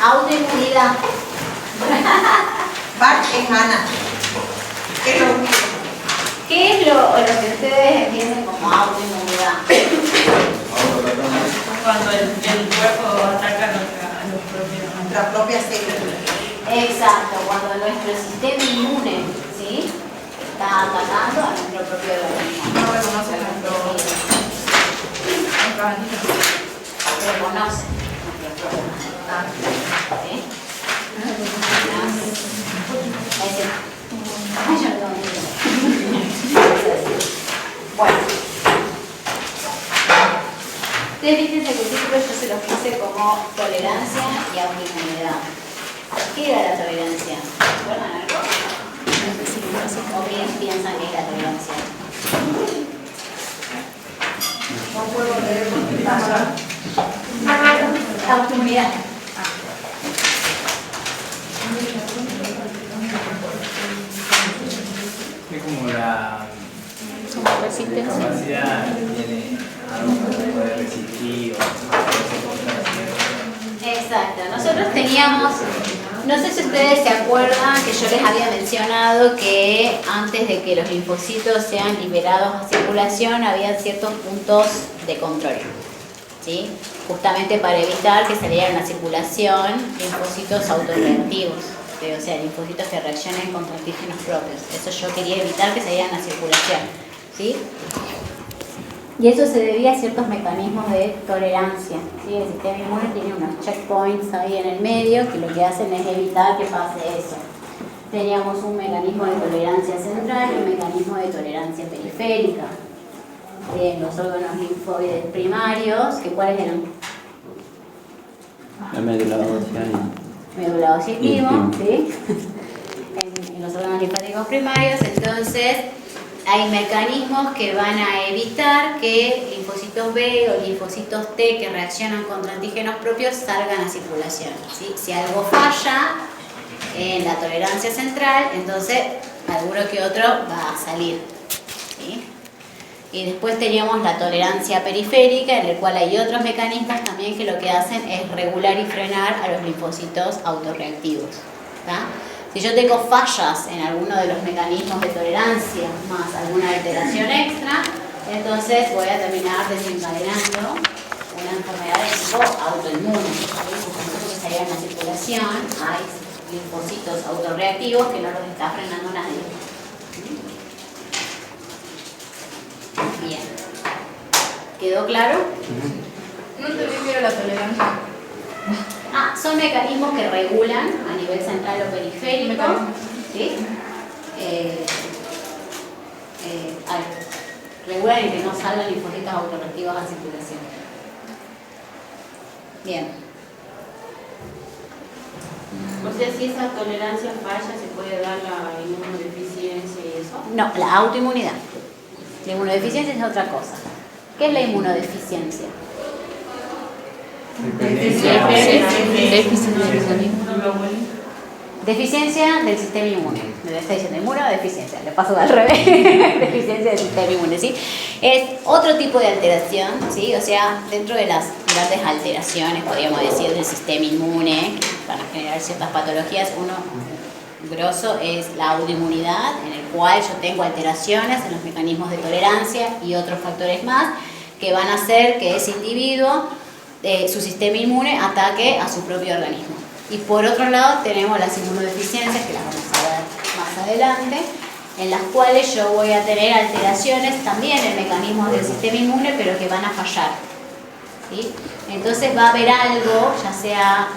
Autoinmunidad. Bart es Ana. ¿Qué es lo único? ¿Qué es lo que ustedes entienden como autoinmunidad? Cuando el cuerpo ataca a Nuestra propia célula. Exacto, cuando nuestro sistema inmune, ¿sí?, está atacando a nuestro propio organismo. No reconoce nuestros antígenos. Reconoce nuestro propio. ¿Sí? Bueno, ustedes fíjense que el título yo se los puse como tolerancia y autoinmunidad. ¿Qué era la tolerancia? ¿Recuerdan algo? ¿O bien piensan que es la tolerancia? No puedo leer porque está Autoinmunidad. Es como la Resistencia. capacidad que tiene algo para poder resistir o Exacto. Nosotros teníamos, no sé si ustedes se acuerdan que yo les había mencionado que antes de que los linfocitos sean liberados a circulación había ciertos puntos de control, ¿sí? Justamente para evitar que salieran a circulación linfocitos autorreactivos, o sea, linfocitos que reaccionen contra antígenos propios. Eso yo quería evitar que salieran a circulación, ¿sí? Y eso se debía a ciertos mecanismos de tolerancia, ¿sí? El sistema inmune tiene unos checkpoints ahí en el medio que lo que hacen es evitar que pase eso. Teníamos un mecanismo de tolerancia central y un mecanismo de tolerancia periférica. En los órganos linfoides primarios, que ¿cuáles eran? La médula ósea Médula ósea y timo, ¿sí? En los órganos linfáticos primarios, entonces hay mecanismos que van a evitar que linfocitos B o linfocitos T que reaccionan contra antígenos propios salgan a circulación, ¿sí? Si algo falla en la tolerancia central, entonces alguno que otro va a salir, ¿sí? Y después teníamos la tolerancia periférica, en el cual hay otros mecanismos también que lo que hacen es regular y frenar a los linfocitos autorreactivos, ¿tá? Si yo tengo fallas en alguno de los mecanismos de tolerancia más alguna alteración extra, entonces voy a terminar desencadenando una enfermedad de tipo autoinmune. Entonces salieron a circulación, hay linfocitos autorreactivos que no los está frenando nadie. Bien. ¿Quedó claro? No entendí que era la tolerancia. Son mecanismos que regulan a nivel central o periférico, ¿sí? Regulan y que no salgan linfocitos autorreactivos a circulación. Bien. O sea, si esa tolerancia falla, ¿se puede dar la inmunodeficiencia y eso? No, la autoinmunidad. La inmunodeficiencia es otra cosa. ¿Qué es la inmunodeficiencia? Deficiencia del sistema inmune. Me está diciendo inmunodeficiencia, le paso al revés. Deficiencia del sistema inmune, ¿sí? Es otro tipo de alteración, ¿sí? O sea, dentro de las grandes alteraciones, podríamos decir, del sistema inmune, que van a generar ciertas patologías, uno grosso es la autoinmunidad, en el cual yo tengo alteraciones en los mecanismos de tolerancia y otros factores más que van a hacer que ese individuo, su sistema inmune, ataque a su propio organismo. Y por otro lado tenemos las inmunodeficiencias, que las vamos a ver más adelante, en las cuales yo voy a tener alteraciones también en mecanismos del sistema inmune, pero que van a fallar, ¿sí? Entonces va a haber algo, ya sea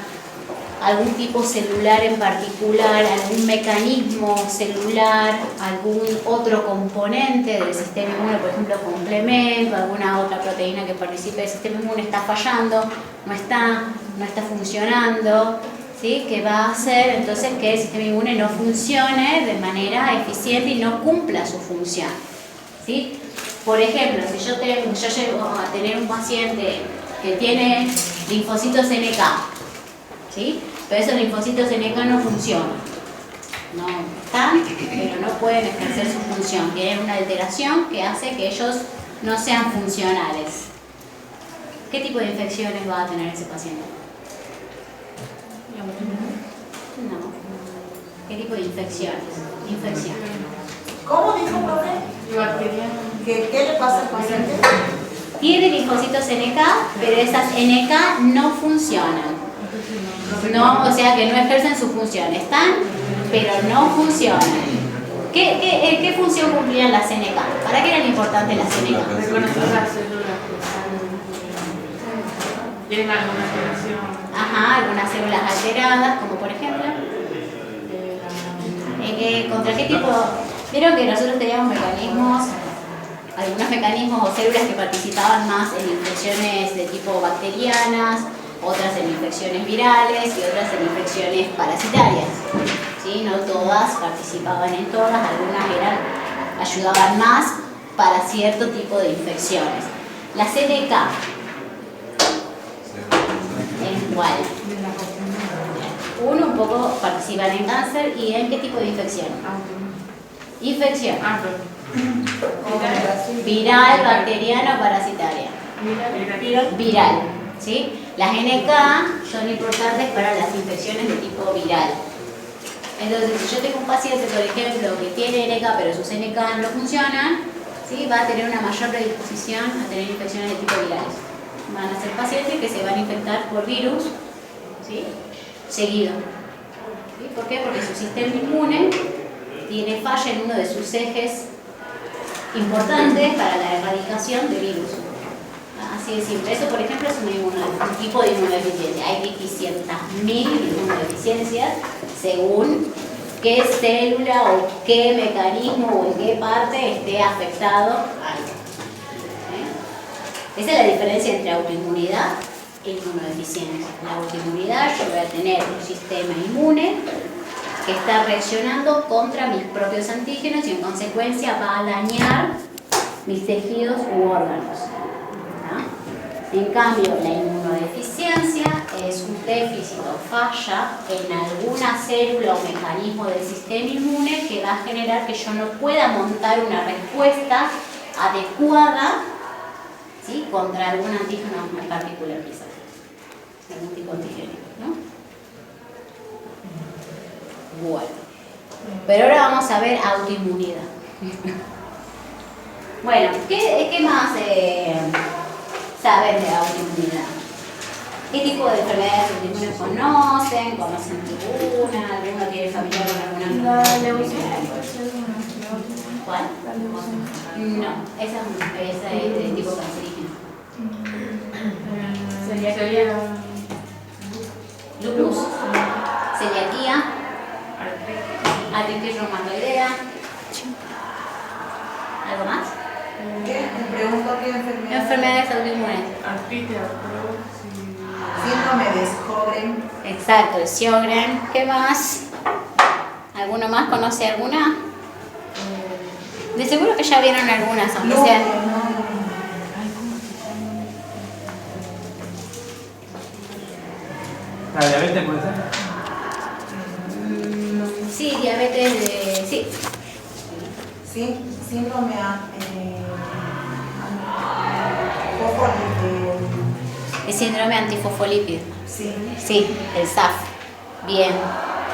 algún tipo celular en particular, algún mecanismo celular, algún otro componente del sistema inmune, por ejemplo, complemento, alguna otra proteína que participe del sistema inmune está fallando, no está funcionando, ¿sí? Que va a hacer entonces que el sistema inmune no funcione de manera eficiente y no cumpla su función, ¿sí? Por ejemplo, si yo llego a tener un paciente que tiene linfocitos NK, ¿sí? Pero esos linfocitos NK no funcionan, no están, pero no pueden ejercer su función, tienen una alteración que hace que ellos no sean funcionales. ¿Qué tipo de infecciones va a tener ese paciente? ¿Qué tipo de infecciones? Infección. ¿Cómo dijo, profe? Y bacteriana. ¿Qué le pasa al paciente? Tiene linfocitos NK, pero esas NK no funcionan. No, o sea que no ejercen su función. Están, pero no funcionan. ¿Qué función cumplían las NK? ¿Para qué eran importantes las NK? Reconocer las células que están. Tienen alguna alteración. Ajá, algunas células alteradas, como por ejemplo. ¿Contra qué tipo? Vieron que nosotros teníamos mecanismos, algunos mecanismos o células que participaban más en infecciones de tipo bacterianas, otras en infecciones virales y otras en infecciones parasitarias. ¿Sí? No todas participaban en todas, algunas ayudaban más para cierto tipo de infecciones. La CNK, ¿en cuál? Uno un poco participan en cáncer y en qué tipo de infección. Infección. Viral, bacteriana o parasitaria. Viral. ¿Sí? Las NK son importantes para las infecciones de tipo viral. Entonces, si yo tengo un paciente, por ejemplo, que tiene NK pero sus NK no funcionan, ¿sí? Va a tener una mayor predisposición a tener infecciones de tipo virales. Van a ser pacientes que se van a infectar por virus, ¿sí? Seguido. ¿Sí? ¿Por qué? Porque su sistema inmune tiene falla en uno de sus ejes importantes para la erradicación de virus. Así de simple. Eso, por ejemplo, es un tipo de inmunodeficiencia. Hay 600.000 inmunodeficiencias según qué célula o qué mecanismo o en qué parte esté afectado algo. Esa es la diferencia entre autoinmunidad e inmunodeficiencia. La autoinmunidad, yo voy a tener un sistema inmune que está reaccionando contra mis propios antígenos y en consecuencia va a dañar mis tejidos u órganos. ¿No? En cambio, la inmunodeficiencia es un déficit o falla en alguna célula o mecanismo del sistema inmune que va a generar que yo no pueda montar una respuesta adecuada, ¿sí? Contra algún antígeno en particular, quizás. Algún tipo de antígeno, ¿no? Bueno. Pero ahora vamos a ver autoinmunidad. Bueno, ¿qué más saben de autoinmunidad? ¿Qué tipo de enfermedades autoinmunes conocen? ¿Conocen alguna? ¿Alguno tiene familiar con alguna? La leucemia. ¿Cuál? No, esa es de tipo cancerígeno. Sería Lupus, celiaquía, artritis reumatoidea. ¿Algo más? ¿Qué? Me pregunto qué enfermedad. Enfermedades autoinmunes. artritis, Síndrome de Sjögren. Exacto, el Sjögren. ¿Qué más? ¿Alguno más conoce alguna? De seguro que ya vieron algunas, aunque sea. ¿La diabetes puede ser? Sí, diabetes de. Sí. Sí, síndrome El síndrome antifosfolípido. Sí. Sí, el SAF. Bien,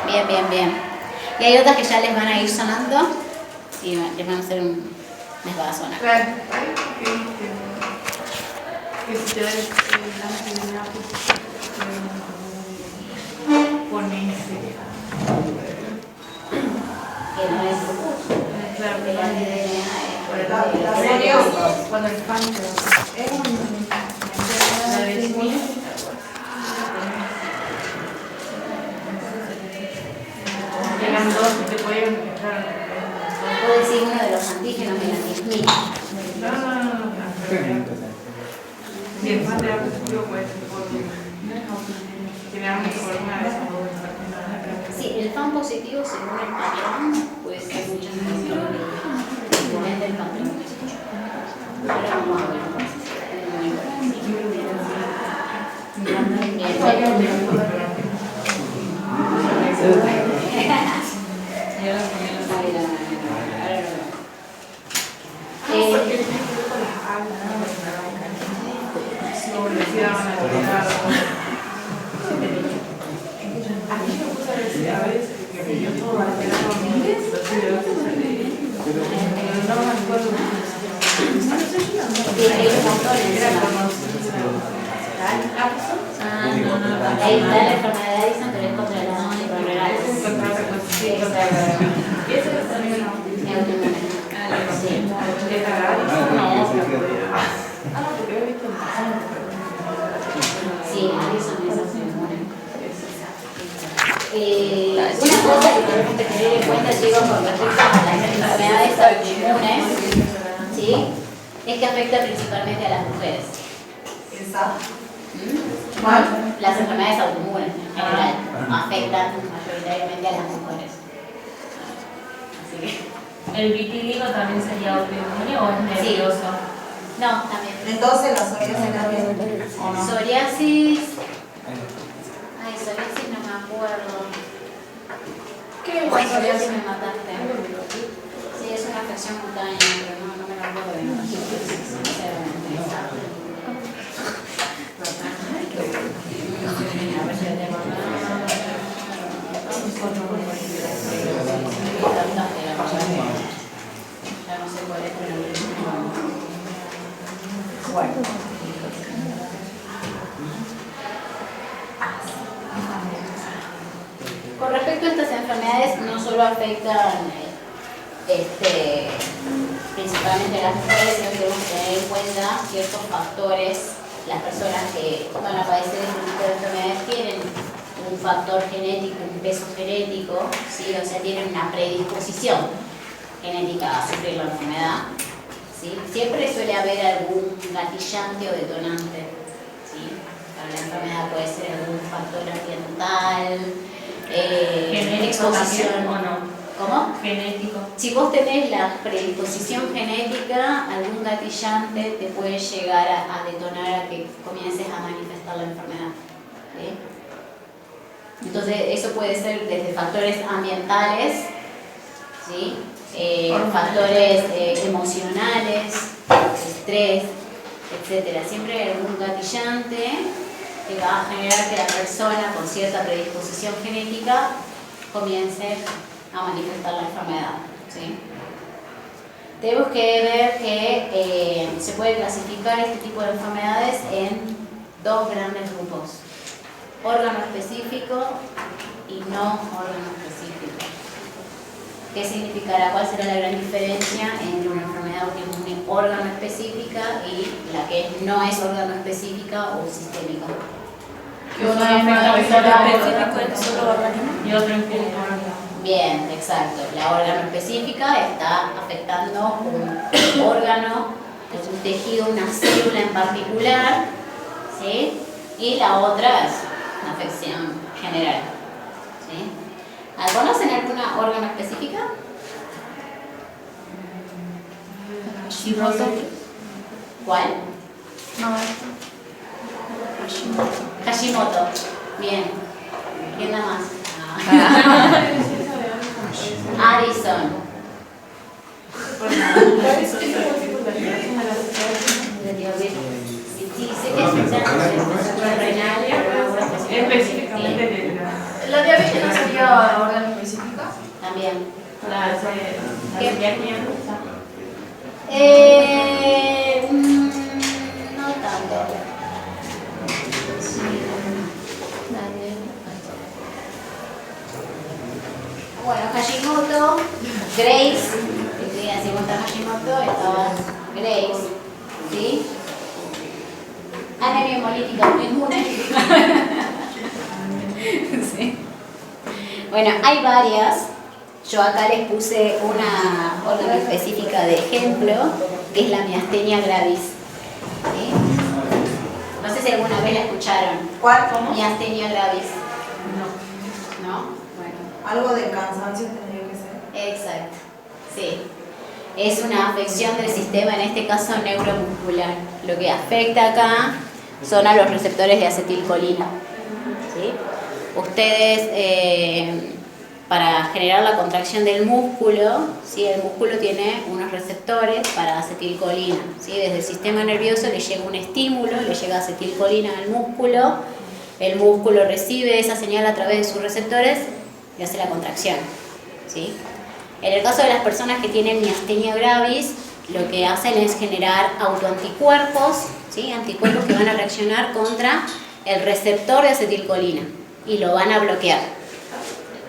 bien, bien, bien. Y hay otras que ya les van a ir sonando y les van a hacer les va a sonar. Claro, que si te da la enfermedad, ponerse. Que no es lupus. Claro, El La cirrosis. cuando el páncreas Es la una definir, llegan dos y te pueden entrar. Puedo decir uno de los antígenos de la dismil. No. Si el páncreas positivo puede ser por generar una forma de salud. Sí, el FAM positivo según el patrón puede ser muchas veces. Depende del patrón. Ahora vamos a ver. ¿Y eso es también autoinmune. Sí. ¿Es agravio? No, porque he visto Sí, Alison es autoinmune. Una cosa que tenemos que tener en cuenta, chicos, con respecto a las enfermedades autoinmunes, ¿sí? Es que afecta principalmente a las mujeres. Esa. ¿Mm? Las enfermedades autoinmunes en general afectan mayoritariamente a las mujeres. Así que, ¿El vitíligo también sería autoinmune o es nervioso? no, también. Entonces la psoriasis también. ¿O no? Psoriasis. Ay, psoriasis no me acuerdo. ¿Qué es Ay, psoriasis me mataste. Sí, es una afección cutánea, pero no me lo acuerdo bien. Sinceramente. A ver si lo tengo acá. Ya no sé cuál es, pero bueno. Con respecto a estas enfermedades, no solo afectan principalmente a las mujeres, sino que tenemos que tener en cuenta ciertos factores. Las personas que van a padecer este tipo de enfermedades tienen un factor genético, un peso genético, ¿sí? O sea, tienen una predisposición genética a sufrir la enfermedad. ¿Sí? Siempre suele haber algún gatillante o detonante. ¿Sí? Para la enfermedad puede ser algún factor ambiental, ¿Genético también o no? ¿Cómo? Genético. Si vos tenés la predisposición genética, algún gatillante te puede llegar a detonar a que comiences a manifestar la enfermedad. ¿Sí? Entonces, eso puede ser desde factores ambientales, ¿sí? Factores emocionales, estrés, etc. Siempre hay algún gatillante que va a generar que la persona con cierta predisposición genética comience a manifestar la enfermedad. ¿Sí? Tenemos que ver que se puede clasificar este tipo de enfermedades en dos grandes grupos: órgano específico y no órgano específico. ¿Qué significará? ¿Cuál será la gran diferencia entre una enfermedad autoinmune órgano específica y la que no es órgano específica o sistémica? Que uno afecta un solo específico en solo organismo. y otro en general. Bien, exacto. La órgano específica está afectando un órgano, un tejido, una célula en particular, ¿sí? Y la otra es una afección general. ¿Sí? ¿Conocen alguna órgano específica? Hashimoto. ¿Cuál? No, Hashimoto. Bien. ¿Quién da más? Addison. Sí, sé que es una renal, específicamente de la... ¿La diabetes no sería órgano específica? también. La celiaquia. No tanto. Bueno, Hashimoto, Graves, si vos estás Hashimoto, estaba Graves, ¿sí? Anemia hemolítica autoinmune. Sí. Bueno, hay varias. Yo acá les puse una órgano específica de ejemplo, que es la miastenia gravis. ¿Sí? No sé si alguna vez la escucharon. ¿Cuál? ¿Cómo? Miastenia gravis. No. ¿No? Bueno. Algo del cansancio tendría que ser. Exacto, sí. Es una afección del sistema, en este caso neuromuscular. Lo que afecta acá son a los receptores de acetilcolina. ¿Sí? Ustedes, para generar la contracción del músculo, ¿sí? El músculo tiene unos receptores para acetilcolina. ¿Sí? Desde el sistema nervioso le llega un estímulo, le llega acetilcolina al músculo, el músculo recibe esa señal a través de sus receptores y hace la contracción. ¿Sí? En el caso de las personas que tienen miastenia gravis, lo que hacen es generar autoanticuerpos, ¿sí? Anticuerpos que van a reaccionar contra el receptor de acetilcolina y lo van a bloquear.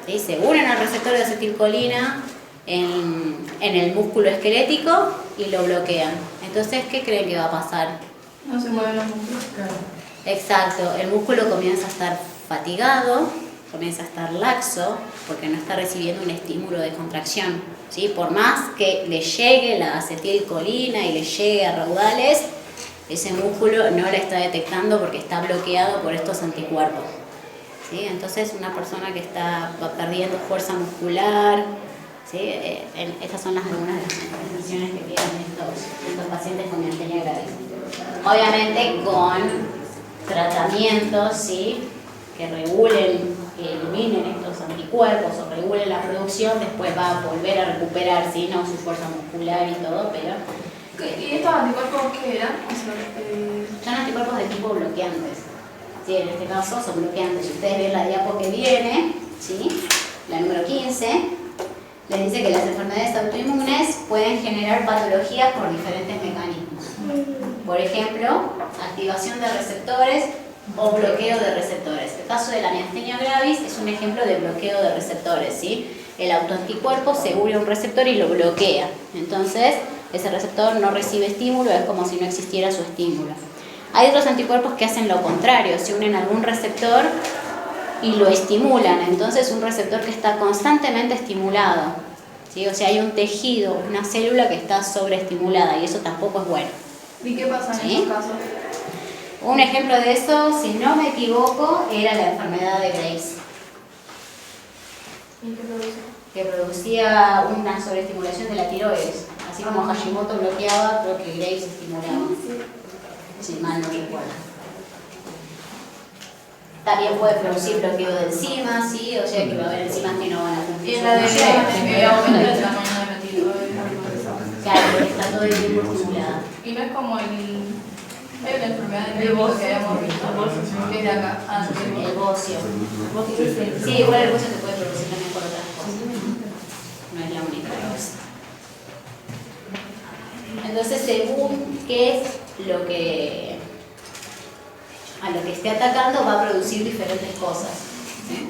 ¿sí? Se unen al receptor de acetilcolina en el músculo esquelético y lo bloquean. Entonces, ¿qué creen que va a pasar? No se mueven los músculos. Exacto, el músculo comienza a estar fatigado, comienza a estar laxo, porque no está recibiendo un estímulo de contracción, ¿sí? Por más que le llegue la acetilcolina y le llegue a raudales, ese músculo no la está detectando porque está bloqueado por estos anticuerpos, ¿sí? Entonces, una persona que va perdiendo fuerza muscular, ¿sí? Estas son algunas de las manifestaciones que tienen estos pacientes con miastenia gravis. Obviamente con tratamientos, ¿sí? Que regulen, que eliminen estos anticuerpos o regulen la producción, después va a volver a recuperar, ¿sí? ¿No? Su fuerza muscular y todo, pero... ¿Y estos anticuerpos qué eran? Son anticuerpos de tipo bloqueantes. Sí, en este caso son bloqueantes. Si ustedes ven la diapo que viene, ¿sí? La número 15, les dice que las enfermedades autoinmunes pueden generar patologías por diferentes mecanismos. Por ejemplo, activación de receptores o bloqueo de receptores. El caso de la miastenia gravis es un ejemplo de bloqueo de receptores, ¿sí? El autoanticuerpo se une a un receptor y lo bloquea. Entonces, ese receptor no recibe estímulo, es como si no existiera su estímulo. Hay otros anticuerpos que hacen lo contrario, se unen a algún receptor y lo estimulan. Entonces, un receptor que está constantemente estimulado, ¿sí? O sea, hay un tejido, una célula que está sobreestimulada y eso tampoco es bueno. ¿Y qué pasa en ¿Sí? estos casos? Un ejemplo de eso, si no me equivoco, era la enfermedad de Graves, ¿Y qué produce? que producía una sobreestimulación de la tiroides. Así como Hashimoto bloqueaba, creo que Graves estimulaba. Si mal no recuerdo. También puede producir bloqueo de enzimas, ¿sí? O sea que va a haber enzimas que no van a cumplir. Y en la de su función. que aumenta el tamaño de la tiroides. Claro, porque está todo el tiempo estimulada. Y no es como hay una enfermedad de México que habíamos visto, que es de acá. El bocio. Sí, igual el bocio se puede producir también por otras cosas. No es la única causa. Entonces, según qué es a lo que esté atacando, va a producir diferentes cosas, ¿sí?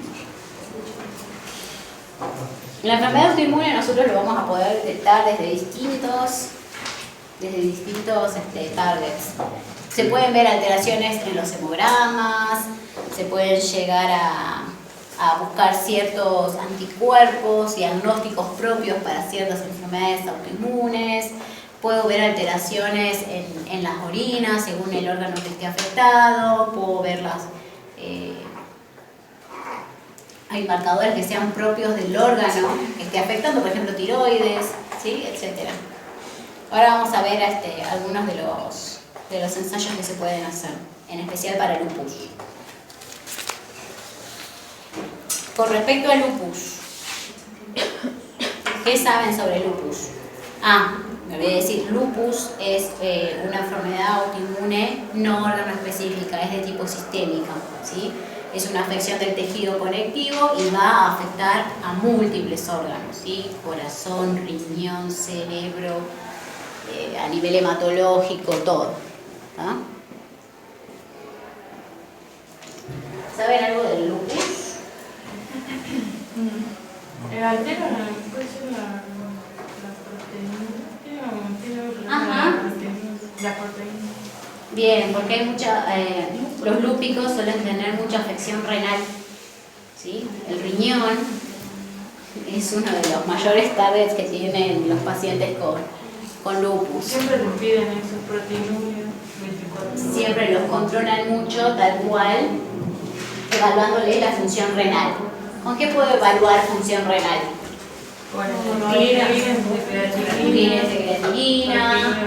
La enfermedad autoinmune nosotros lo vamos a poder detectar desde distintos targets. Se pueden ver alteraciones en los hemogramas, se pueden llegar a buscar ciertos anticuerpos, diagnósticos propios para ciertas enfermedades autoinmunes. Puedo ver alteraciones en las orinas según el órgano que esté afectado, puedo verlas. Hay marcadores que sean propios del órgano que esté afectando, por ejemplo tiroides, ¿sí? Etcétera. Ahora vamos a ver algunos de los ensayos que se pueden hacer, en especial para lupus. Con respecto al lupus, ¿qué saben sobre lupus? Me voy a decir, lupus es una enfermedad autoinmune no órgano específica, es de tipo sistémica, ¿sí? Es una afección del tejido conectivo y va a afectar a múltiples órganos, ¿sí? Corazón, riñón, cerebro, a nivel hematológico, todo. ¿Ah? ¿Saben algo del lupus? Altera puede ser la proteína. Ajá. La proteína. Bien, porque hay los lúpicos suelen tener mucha afección renal, ¿sí? El riñón es uno de los mayores targets que tienen los pacientes con lupus. Siempre nos piden esos proteinurias 24 horas. Siempre los controlan mucho, tal cual, evaluándole la función renal. ¿Con qué puedo evaluar función renal? Orines de creatinina,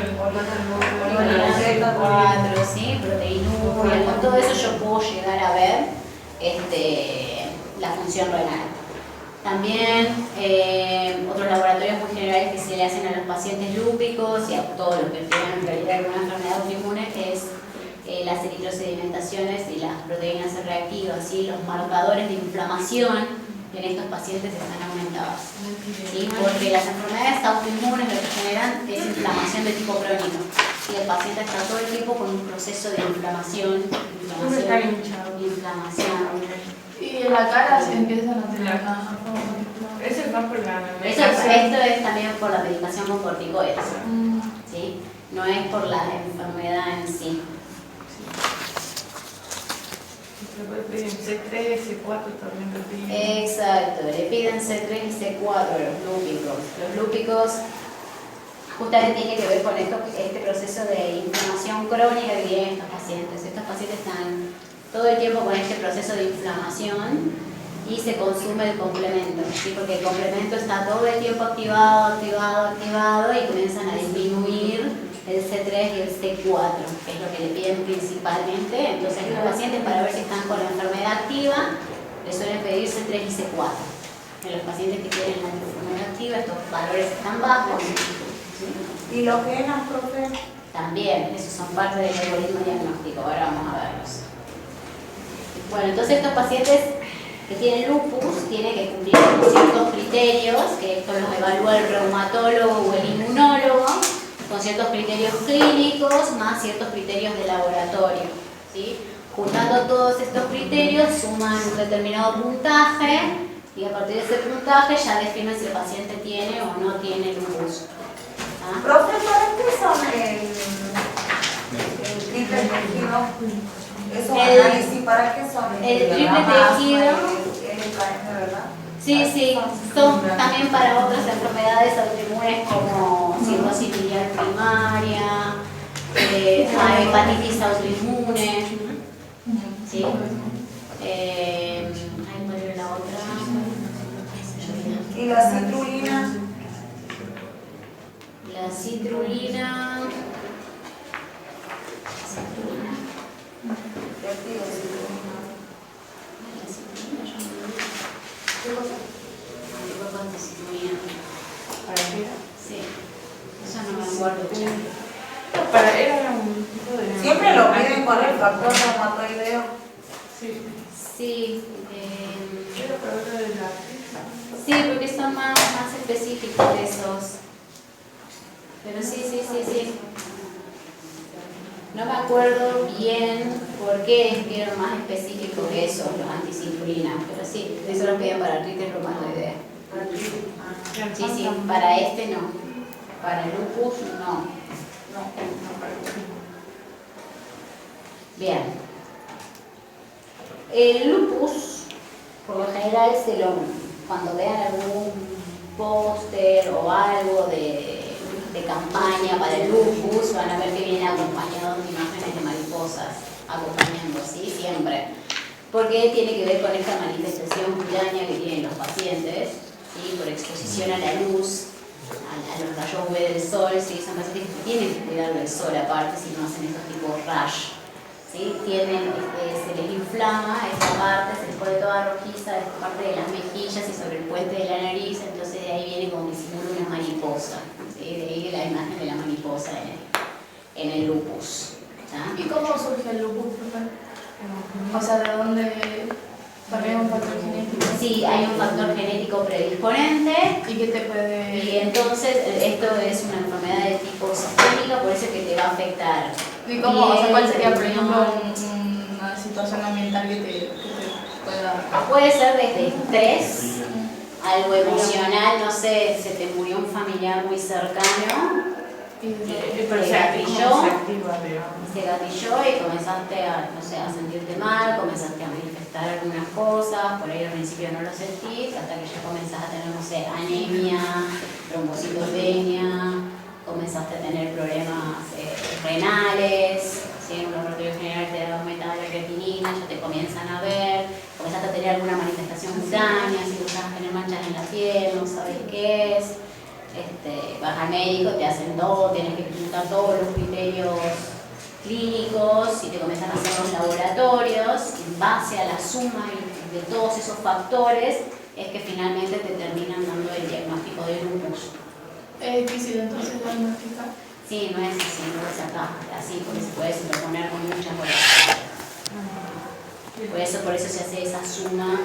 Omega 4, ¿sí? Proteinuria, con todo eso yo puedo llegar a ver la función renal. También otros laboratorios muy generales que se le hacen a los pacientes lúpicos y a todos los que tienen en realidad alguna enfermedad autoinmune es las eritrosedimentaciones y las proteínas C reactivas, ¿sí? Los marcadores de inflamación en estos pacientes están aumentados, ¿sí? Porque las enfermedades autoinmunes lo que generan es inflamación de tipo crónico. y el paciente está todo el tiempo con un proceso de inflamación. Está hinchado. Y en la cara se empiezan a tener más. Eso es más por la Esto es también por la medicación con corticoides, ¿sí? No es por la enfermedad en sí. C3, C4 también lo piden. Exacto, le piden C3 y C4 los lúpicos. Los lúpicos justamente tiene que ver con este proceso de inflamación crónica que tienen estos pacientes. Estos pacientes están todo el tiempo con este proceso de inflamación y se consume el complemento, ¿sí? Porque el complemento está todo el tiempo activado y comienzan a disminuir el C3 y el C4, que es lo que le piden principalmente. Entonces los pacientes, para ver si están con la enfermedad activa, les suelen pedir C3 y C4. En los pacientes que tienen la enfermedad activa, estos valores están bajos. ¿Y los genas, profe? También, esos son parte del algoritmo diagnóstico. Ahora vamos a verlos. Bueno, entonces estos pacientes que tienen lupus tienen que cumplir con ciertos criterios, que esto los evalúa el reumatólogo o el inmunólogo, con ciertos criterios clínicos más ciertos criterios de laboratorio, ¿sí? Juntando todos estos criterios suman un determinado puntaje y a partir de ese puntaje ya definen si el paciente tiene o no tiene lupus. ¿Ah? Profe, ¿para qué son el triple tejido? ¿Esos análisis para qué son? El triple tejido. El LKM, ¿verdad? Sí, son también para otras enfermedades autoinmunes como cirrosis biliar primaria, hepatitis autoinmune, ¿sí? ¿Cuál era la otra? ¿Y la citrulina? La citrulina. ¿Para qué? Sí, eso no me acuerdo. Era un tipo de... Siempre lo piden con el factor reumatoideo. Sí. Sí, Era para otra de la... sí, porque son más específicos esos. Pero sí. No me acuerdo bien por qué eran más específicos esos, los anticitrulina, pero sí, eso lo pedían para artritis reumatoidea. Sí, para este no. Para el lupus no. Bien. El lupus, por lo general, cuando vean algún póster o algo de campaña para el lupus, van a ver que viene acompañado de imágenes de mariposas, acompañando, ¿sí? Siempre. Porque tiene que ver con esta manifestación cutánea que tienen los pacientes, ¿sí? Por exposición a la luz, a los rayos UV del sol, ¿sí? Son pacientes que tienen que cuidar del sol aparte si no hacen estos tipos de rash, ¿sí? Se les inflama esta parte, se les pone toda rojiza, esta parte de las mejillas y sobre el puente de la nariz, entonces de ahí viene como que simula una mariposa, ¿sí? De ahí la imagen de la mariposa en el lupus. ¿Sí? ¿Y cómo surge el lupus, profe? O sea, ¿de dónde también un factor genético? Sí, hay un factor genético predisponente. ¿Y qué te puede...? Y entonces esto es una enfermedad de tipo sistémica, por eso es que te va a afectar. ¿Y cómo? O sea, ¿cuál sería, por ejemplo, una situación ambiental que te pueda...? Puede ser desde estrés, algo emocional, no sé, se te murió un familiar muy cercano, se gatilló y comenzaste a sentirte mal, comenzaste a manifestar algunas cosas, por ahí al principio no lo sentís, hasta que ya comenzás a tener, no sé, anemia, trombocitopenia, comenzaste a tener problemas renales, ¿sí? En un laboratorio general te da aumenta la creatinina, ya te comienzan a ver, comenzaste a tener alguna manifestación cutánea, si comenzás a tener manchas en la piel, no sabes qué es. Vas al médico, te hacen todo, tienes que juntar todos los criterios clínicos y te comienzan a hacer los laboratorios. En base a la suma de todos esos factores es que finalmente te terminan dando el diagnóstico de lupus. ¿Es difícil entonces diagnosticar? Sí, no es así, porque se puede superponer con muchas cosas. Por eso se hace esa suma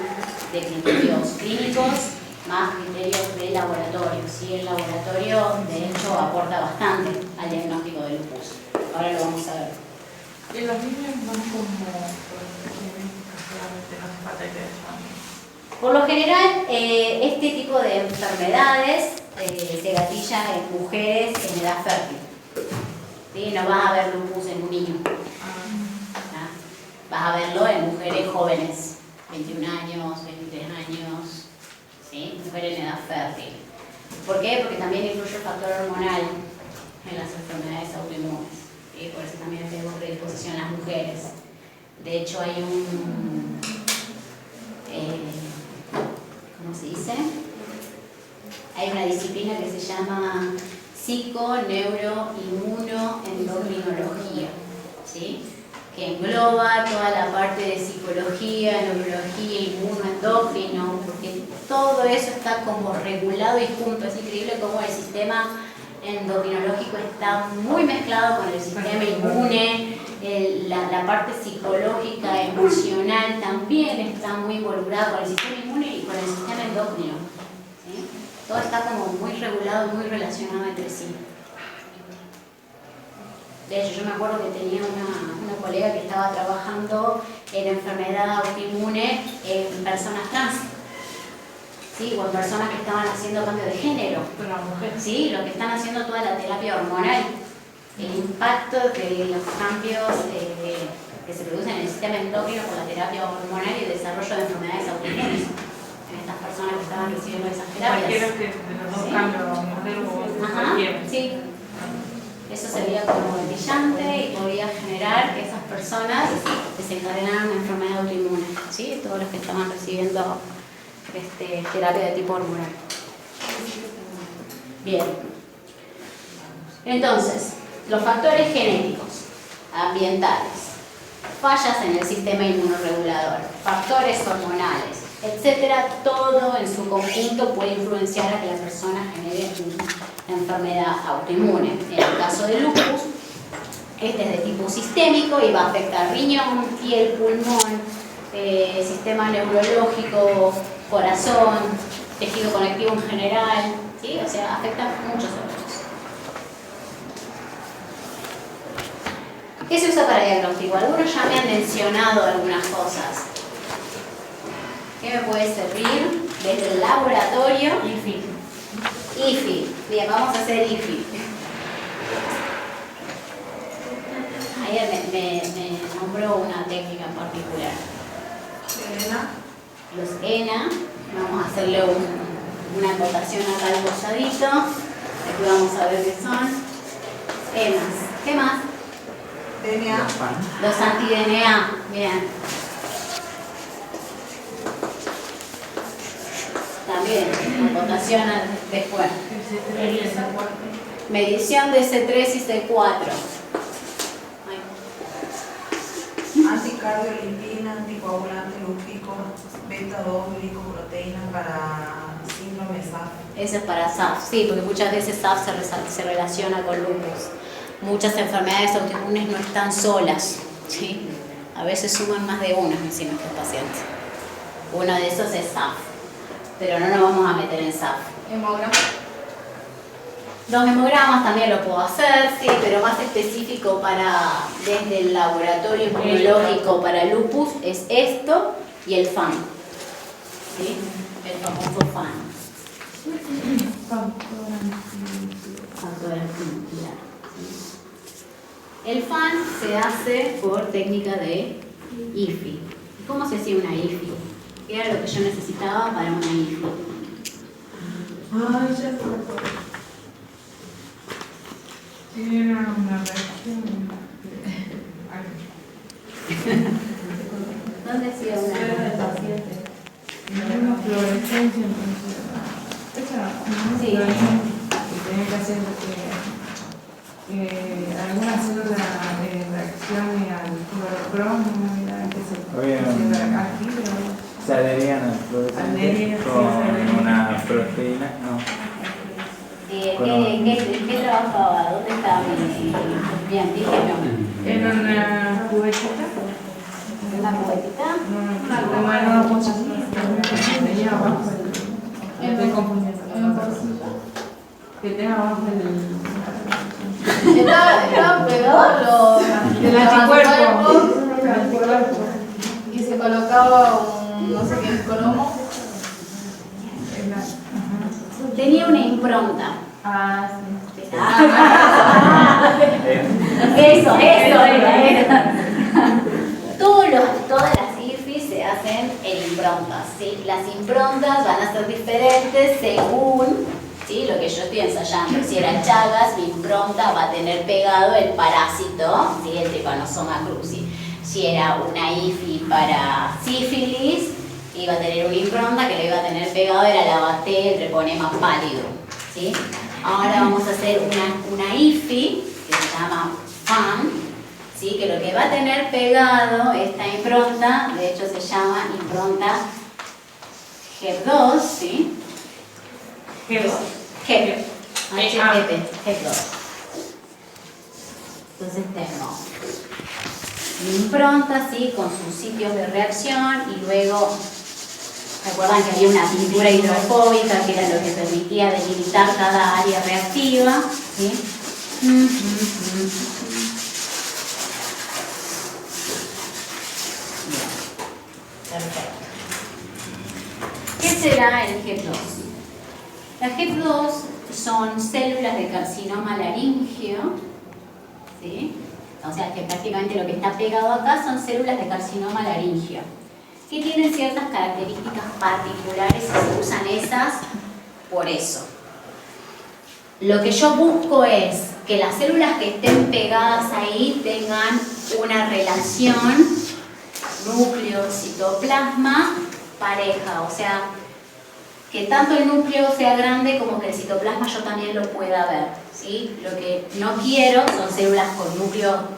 de criterios clínicos más criterios de laboratorio. ¿Sí? El laboratorio, de hecho, aporta bastante al diagnóstico de lupus. ahora lo vamos a ver. Y los niños van como solamente no hace falta que te Por lo general, este tipo de enfermedades se gatilla en mujeres en edad fértil. ¿Sí? No vas a ver lupus en un niño. ¿Ah? Vas a verlo en mujeres jóvenes, 21 años, 23 años, ¿sí? Mujeres en edad fértil. ¿Por qué? Porque también influye el factor hormonal en las enfermedades autoinmunes. ¿Sí? Por eso también tenemos predisposición a las mujeres. De hecho, hay un... ¿cómo se dice? Hay una disciplina que se llama psico-neuro-inmunoendocrinología, ¿sí? Que engloba toda la parte de psicología, neurología, inmunoendocrino, porque todo eso está como regulado y junto. Es increíble cómo el sistema endocrinológico está muy mezclado con el sistema inmune, la parte psicológica, emocional también está muy involucrada con el sistema inmune y con el sistema endocrino. ¿Sí? Todo está como muy regulado, muy relacionado entre sí. De hecho, yo me acuerdo que tenía una colega que estaba trabajando en enfermedad autoinmune en personas trans. ¿Sí? O en personas que estaban haciendo cambio de género. Pero la mujer. ¿Sí? Lo que están haciendo toda la terapia hormonal. El impacto de los cambios que se producen en el sistema endocrino por la terapia hormonal y el desarrollo de enfermedades autoinmunes en estas personas que estaban recibiendo esas terapias. Cualquiera que de los dos ¿Sí? cambios, mujer o cualquiera. Sí. Eso sería como brillante y podría generar que esas personas desencadenaran una enfermedad autoinmune. ¿Sí? Todos los que estaban recibiendo terapia de tipo hormonal. Bien. Entonces, los factores genéticos, ambientales, fallas en el sistema inmunorregulador, factores hormonales, etcétera, todo en su conjunto puede influenciar a que la persona genere una enfermedad autoinmune. En el caso del lupus, este es de tipo sistémico y va a afectar riñón, piel, pulmón, sistema neurológico, corazón, tejido conectivo en general, ¿sí? O sea, afecta muchos órganos. ¿Qué se usa para diagnóstico? Algunos ya me han mencionado algunas cosas. ¿Qué me puede servir? Desde el laboratorio. IFI. Bien, vamos a hacer IFI. Ayer me nombró una técnica en particular. Los ENA. Vamos a hacerle una anotación acá al cosadito. Aquí vamos a ver qué son. ENAs. ¿Qué más? DNA. Los anti-DNA. Bien. También, anotación después. Medición de C3 y C4. Anticardiolipina, anticoagulante, lúpico, beta-2, glicoproteína para síndrome SAF. Ese es para SAF, sí, porque muchas veces SAF se relaciona con lupus. Muchas enfermedades autoinmunes no están solas, ¿sí? A veces suman más de una en nuestros pacientes. Uno de esos es SAF, pero no nos vamos a meter en SAF. Hemograma. Los hemogramas también lo puedo hacer, sí, pero más específico para desde el laboratorio inmunológico para lupus es esto y el FAN, ¿sí? El famoso FAN. Factor antinuclear. El FAN se hace por técnica de IFI. ¿Cómo se hacía una IFI? ¿Qué era lo que yo necesitaba para una IFI? Ay, ya se me acuerdo. Tiene una reacción. ¿Dónde hacía una? Una fluorescencia, entonces. Esa Sí. fluorescencia que tenía que hacer algunas células reaccionan al clorocromo, aquí, Se adherían al fluorescente con una proteína. No. ¿Qué trabajaba? ¿Dónde estaba mi antígeno? en una cubetita. ¿Una cubetita? Como en una posición, tenía abajo estoy confundiendo. Que tenga abajo Estaba pegado El anticuerpo. anticuerpos, El anticuerpo. y se colocaba un, no sé qué, cromo. Tenía una impronta. Ah, sí. Eso era. Todas las IFI se hacen en improntas, ¿sí? Las improntas van a ser diferentes según, ¿sí?, lo que yo estoy ensayando. Si era Chagas, mi impronta va a tener pegado el parásito, ¿sí?, el Trypanosoma cruzi. Si era una IFI para sífilis, iba a tener una impronta que lo iba a tener pegado, era la Baté, el treponema pálido, ¿sí? Ahora vamos a hacer una IFI que se llama FAN, ¿sí?, que lo que va a tener pegado esta impronta, de hecho se llama impronta GEP2, ¿sí? ¿Qué? GEP, GEP2. Entonces tengo mi impronta, ¿sí?, con sus sitios de reacción, y luego, recuerdan que había una pintura hidrofóbica que era lo que permitía delimitar cada área reactiva, ¿sí? Bien, perfecto. ¿Qué será el GEP2? Las GEP2 son células de carcinoma laríngeo, ¿sí? O sea que prácticamente lo que está pegado acá son células de carcinoma laríngeo, que tienen ciertas características particulares y se usan esas por eso. Lo que yo busco es que las células que estén pegadas ahí tengan una relación núcleo-citoplasma pareja, o sea, que tanto el núcleo sea grande como que el citoplasma yo también lo pueda ver, ¿sí? Lo que no quiero son células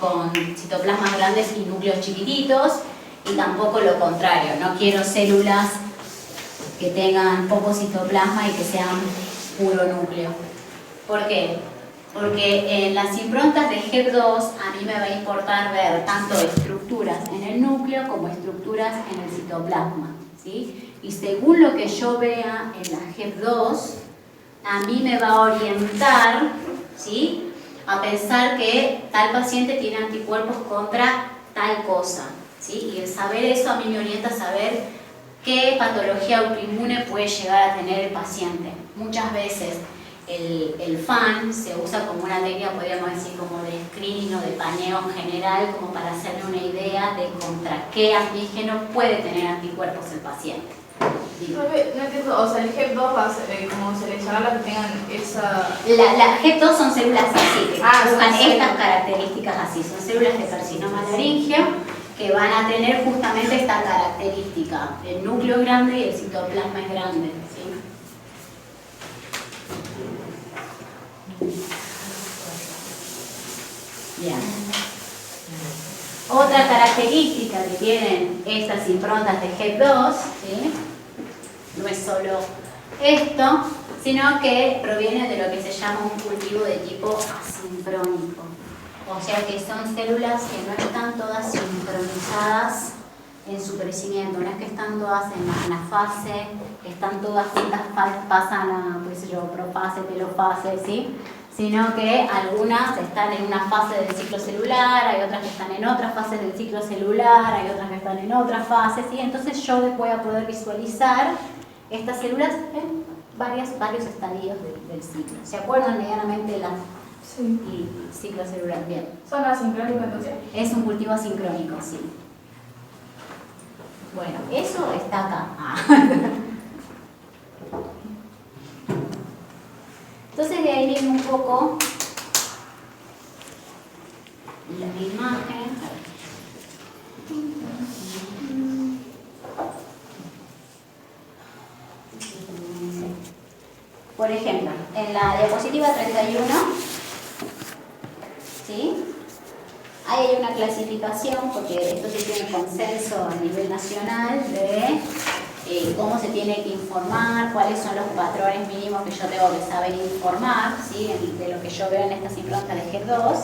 con citoplasmas grandes y núcleos chiquititos, y tampoco lo contrario, no quiero células que tengan poco citoplasma y que sean puro núcleo. ¿Por qué? Porque en las improntas de GEP2 a mí me va a importar ver tanto estructuras en el núcleo como estructuras en el citoplasma, ¿sí? Y según lo que yo vea en la GEP2, a mí me va a orientar, ¿sí?, a pensar que tal paciente tiene anticuerpos contra tal cosa, ¿sí? Y el saber eso a mí me orienta a saber qué patología autoinmune puede llegar a tener el paciente. Muchas veces el FAN se usa como una técnica, podríamos decir, como de screening o de paneo en general, como para hacerle una idea de contra qué antígeno puede tener anticuerpos el paciente. No entiendo, o sea, el GEP2 va a ser como seleccionar las que tengan esa... Las GEP2 son células así, que buscan son estas características así, son células de carcinoma laríngeo que van a tener justamente esta característica. El núcleo es grande y el citoplasma es grande, ¿sí? Bien. Otra característica que tienen estas improntas de GEP2, ¿sí?, no es solo esto, sino que proviene de lo que se llama un cultivo de tipo asincrónico. O sea que son células que no están todas sincronizadas en su crecimiento, no es que están todas en una fase, están todas juntas, pasan a, qué sé yo, profase, telofase, ¿sí?, sino que algunas están en una fase del ciclo celular, hay otras que están en otras fases del ciclo celular, hay otras que están en otras fases, ¿sí? Entonces yo voy a poder visualizar estas células en varios estadios del ciclo. ¿Se acuerdan medianamente el ciclo celular? Bien. ¿Son asincrónicos entonces? Es un cultivo asincrónico, sí. Bueno, eso está acá. Entonces de ahí viene un poco la imagen. Por ejemplo, en la diapositiva 31, ¿sí?, ahí hay una clasificación, porque esto sí tiene consenso a nivel nacional de cómo se tiene que informar, cuáles son los patrones mínimos que yo tengo que saber informar, ¿sí?, de lo que yo veo en estas improntas de GEP2.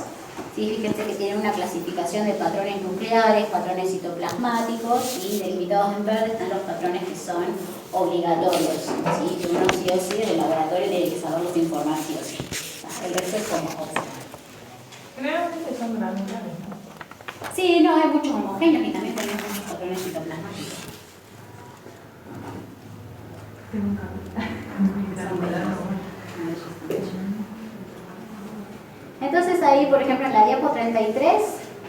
¿Sí? Fíjense que tienen una clasificación de patrones nucleares, patrones citoplasmáticos, y delimitados en verde están los patrones que son obligatorios, ¿sí?, que uno sí o sí del laboratorio tiene que saberlos informar sí o sí. El resto es como opcional. Generalmente son granulares, ¿no? Sí, no, hay muchos homogéneos y también tenemos muchos patrones citoplasmáticos. Entonces ahí, por ejemplo, en la diapo 33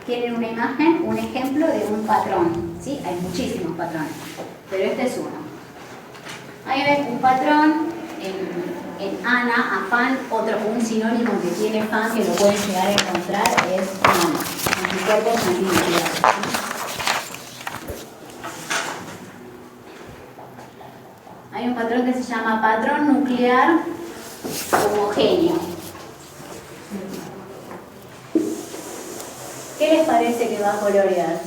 tienen una imagen, un ejemplo de un patrón. ¿Sí? Hay muchísimos patrones, pero este es uno. Ahí ven un patrón en ANA, AFAN, un sinónimo que tiene FAN que lo pueden llegar a encontrar es ANA, anticuerpos antinucleares. Hay un patrón que se llama patrón nuclear homogéneo. ¿Qué les parece que va a colorear?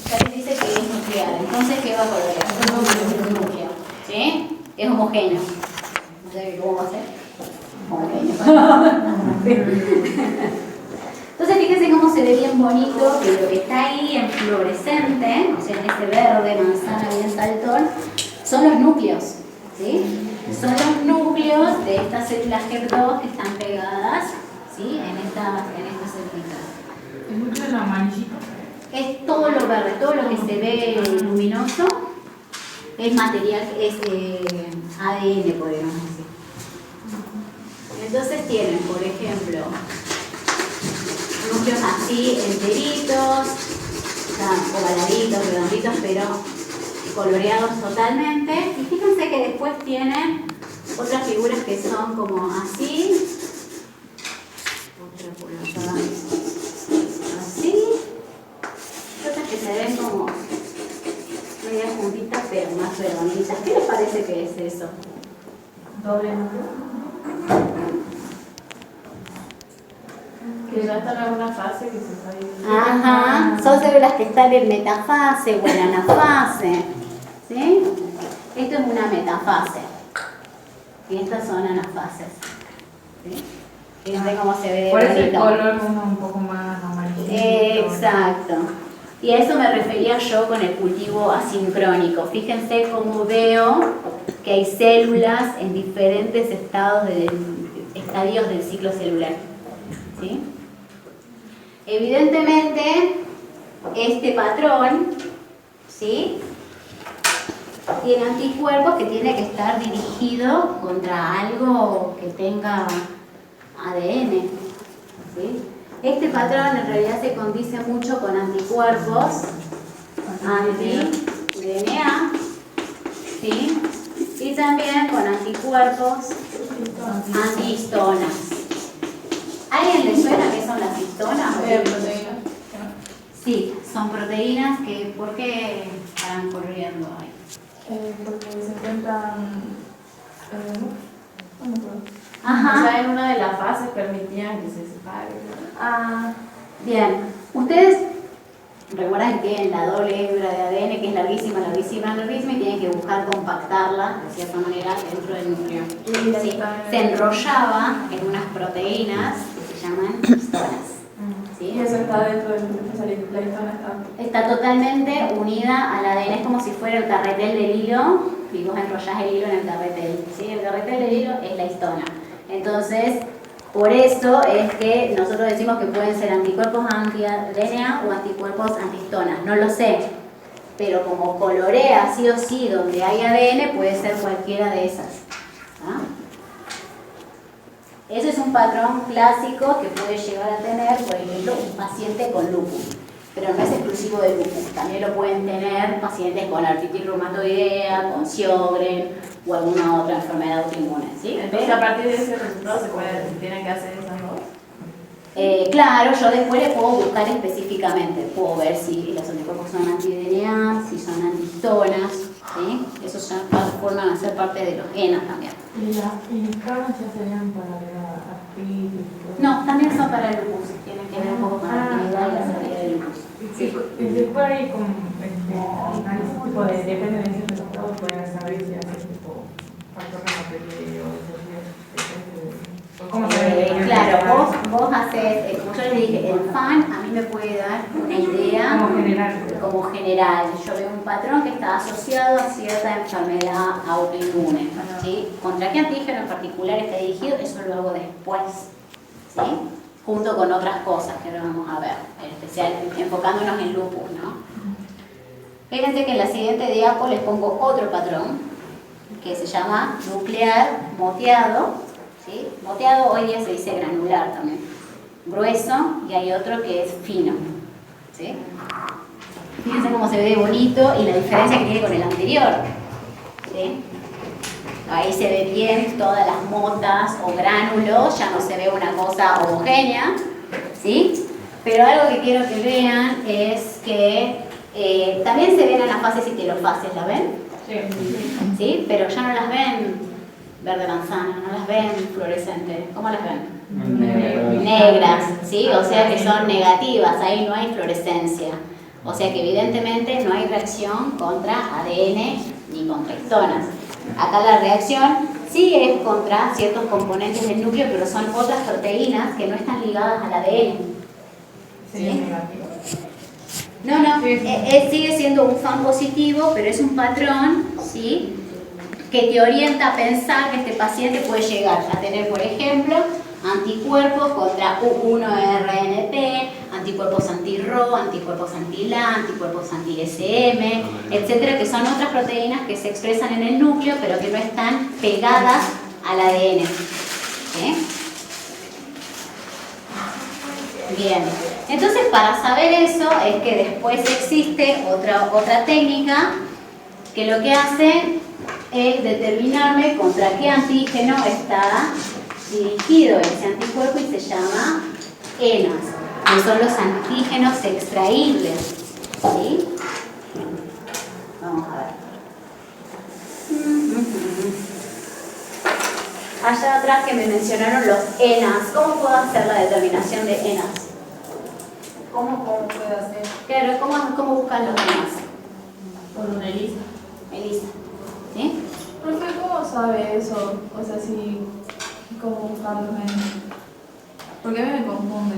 Ya les dice que es nuclear, entonces ¿qué va a colorear? Es un núcleo, ¿sí? Es homogéneo. No sé cómo va a ser. Homogéneo. Entonces fíjense cómo se ve bien bonito que lo que está ahí en fluorescente, o sea en este verde manzana bien saltón, son los núcleos, ¿sí? Son los núcleos de estas células HEP2 que están pegadas, ¿sí? en esta célula. El núcleo es amarillito. Es todo lo verde, todo lo que se ve luminoso es material, es ADN, podríamos decir. Entonces tienen, por ejemplo, núcleos así, enteritos, ovaladitos, redonditos, pero coloreados totalmente. Y fíjense que después tienen otras figuras que son como así, otra por acá, así, otras que se ven como medias juntitas pero más redonditas. ¿Qué les parece que es eso? Doble núcleo. Que ya está en alguna fase que se está dividiendo. Ajá, son células que están en metafase o en anafase, ¿sí? Esto es una metafase y estas son anafases, ¿sí? Fíjense cómo se ve de Por eso el bonito. color uno un poco más amarillito. Exacto. Y a eso me refería yo con el cultivo asincrónico. Fíjense cómo veo que hay células en diferentes estadios del ciclo celular, ¿sí? Evidentemente, este patrón, ¿sí? Tiene anticuerpos que tiene que estar dirigido contra algo que tenga ADN, ¿sí? Este patrón en realidad se condice mucho con anticuerpos anti-DNA, ¿sí? Y también con anticuerpos antihistonas. ¿Alguien le suena qué son las histonas? Proteínas. Sí, son proteínas que, ¿por qué están corriendo ahí? Porque se encuentran. No me acuerdo. Ajá. O sea, en una de las fases permitían que se separe. Ah, bien. Ustedes recuerdan que en la doble hebra de ADN, que es larguísima, larguísima, larguísima, y tienen que buscar compactarla de cierta manera dentro del núcleo. Sí, se enrollaba en unas proteínas que se llaman histonas. ¿Sí? Y eso está dentro del núcleo, o sea, la histona está. Está totalmente unida al ADN, es como si fuera el carretel del hilo, y vos enrollás el hilo en el carretel. ¿Sí? El carretel del hilo es la histona. Entonces, por eso es que nosotros decimos que pueden ser anticuerpos anti-DNA o anticuerpos antihistonas. No lo sé, pero como colorea sí o sí donde hay ADN, puede ser cualquiera de esas. ¿Ah? Ese es un patrón clásico que puede llegar a tener, por ejemplo, un paciente con lupus. Pero no es exclusivo del lupus. También lo pueden tener pacientes con artritis reumatoidea, con Sjögren o alguna otra enfermedad autoinmune, ¿sí? Entonces, a partir de ese resultado se tienen que hacer esas dos. Claro, yo después le puedo buscar específicamente. Puedo ver si los anticuerpos son anti-DNA, si son antihistonas, ¿sí? Esos ya forman a ser parte de los genes también. ¿Y las histonas ya serían para la artritis? No, también son para el lupus. Tienen que ver un poco con la actividad y la severidad del lupus. Sí. Y después ahí con análisis tipo de depende de ese resultado pueden saber si hace tipo factor reumatoideo o eso ¿cómo se ve? Claro, vos haces, como yo les dije, el FAN a mí me puede dar una idea como general. Yo veo un patrón que está asociado a cierta enfermedad autoinmune, ¿sí? ¿Contra qué antígeno en particular está dirigido? Eso lo hago después, ¿sí? junto con otras cosas que ahora vamos a ver, en especial enfocándonos en lupus, ¿no? Fíjense que en la siguiente diapo les pongo otro patrón que se llama nuclear moteado, ¿sí? Moteado hoy día se dice granular también, grueso, y hay otro que es fino, ¿sí? Fíjense cómo se ve de bonito y la diferencia que tiene con el anterior, ¿sí? Ahí se ve bien todas las motas o gránulos, ya no se ve una cosa homogénea, ¿sí? Pero algo que quiero que vean es que también se ven en las fases y telofases, ¿la ven? Sí. Pero ya no las ven verde manzana, no las ven fluorescentes. ¿Cómo las ven? Negras, ¿sí? O sea que son negativas, ahí no hay fluorescencia. O sea que evidentemente no hay reacción contra ADN ni contra histonas. Acá la reacción sí es contra ciertos componentes del núcleo, pero son otras proteínas que no están ligadas al ADN. ¿Sería ¿Sí? negativo? No, sigue siendo un fan positivo, pero es un patrón, ¿sí?, que te orienta a pensar que este paciente puede llegar a tener, por ejemplo, anticuerpos contra U1-RNP, anticuerpos anti-RO, anticuerpos anti-LA, anticuerpos anti-SM, etcétera, que son otras proteínas que se expresan en el núcleo, pero que no están pegadas al ADN. ¿Sí? Bien, entonces para saber eso es que después existe otra técnica que lo que hace es determinarme contra qué antígeno está dirigido ese anticuerpo y se llama ENAS, que son los antígenos extraíbles. ¿Sí? Vamos a ver. Allá atrás que me mencionaron los ENAS, ¿cómo puedo hacer la determinación de ENAS? ¿Cómo puede hacer? Claro, ¿cómo buscan los ENAS? Por una ELISA. Elisa, ¿sí? Profe, ¿cómo sabe eso? O sea, si... ¿Cómo buscarlos en...? Porque a mí me confunde.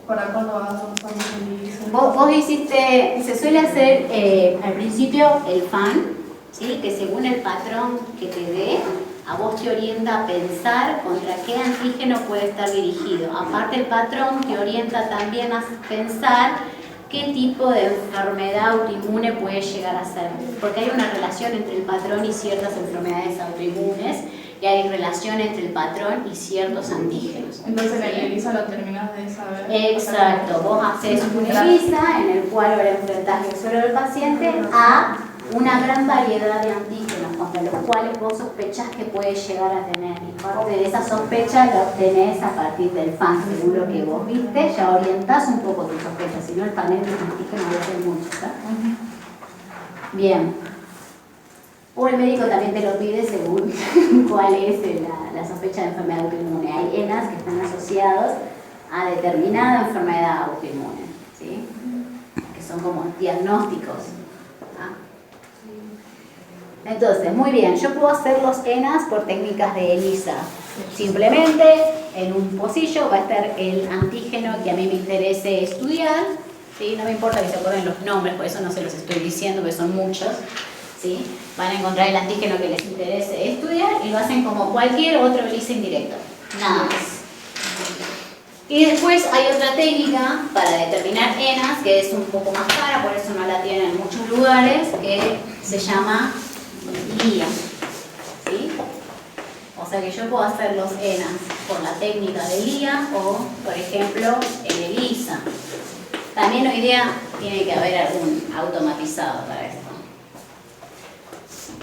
¿Para cuándo vas a buscar los ELISA? Vos hiciste, se suele hacer al principio el FAN, ¿sí?, que según el patrón que te dé, a vos te orienta a pensar contra qué antígeno puede estar dirigido. Aparte el patrón te orienta también a pensar qué tipo de enfermedad autoinmune puede llegar a ser. Porque hay una relación entre el patrón y ciertas enfermedades autoinmunes, y hay relación entre el patrón y ciertos antígenos. Entonces en ¿Sí? el ELISA lo terminas de saber. Exacto, vos haces una ELISA en el cual ahora enfrentás el suelo del paciente a una gran variedad de antígenos contra los cuales vos sospechás que puede llegar a tener, y parte de esa sospecha la obtenés a partir del FAN, según lo que vos viste, ya orientás un poco tu sospecha, si no el panel de antígenos va a ser mucho, ¿sabes? Bien. O el médico también te lo pide según cuál es la sospecha de enfermedad autoinmune. Hay ENAS que están asociados a determinada enfermedad autoinmune, ¿sí?, que son como diagnósticos. Entonces, muy bien, yo puedo hacer los ENAS por técnicas de ELISA. Simplemente en un pocillo va a estar el antígeno que a mí me interese estudiar, ¿sí? No me importa que se acuerden los nombres, por eso no se los estoy diciendo, porque son muchos, ¿sí? Van a encontrar el antígeno que les interese estudiar y lo hacen como cualquier otro ELISA indirecto, nada más. Y después hay otra técnica para determinar ENAS que es un poco más cara, por eso no la tienen en muchos lugares, que se llama LIA, ¿sí? O sea que yo puedo hacer los ENAS por la técnica de LIA o, por ejemplo, el ELISA. También hoy día tiene que haber algún automatizado para esto.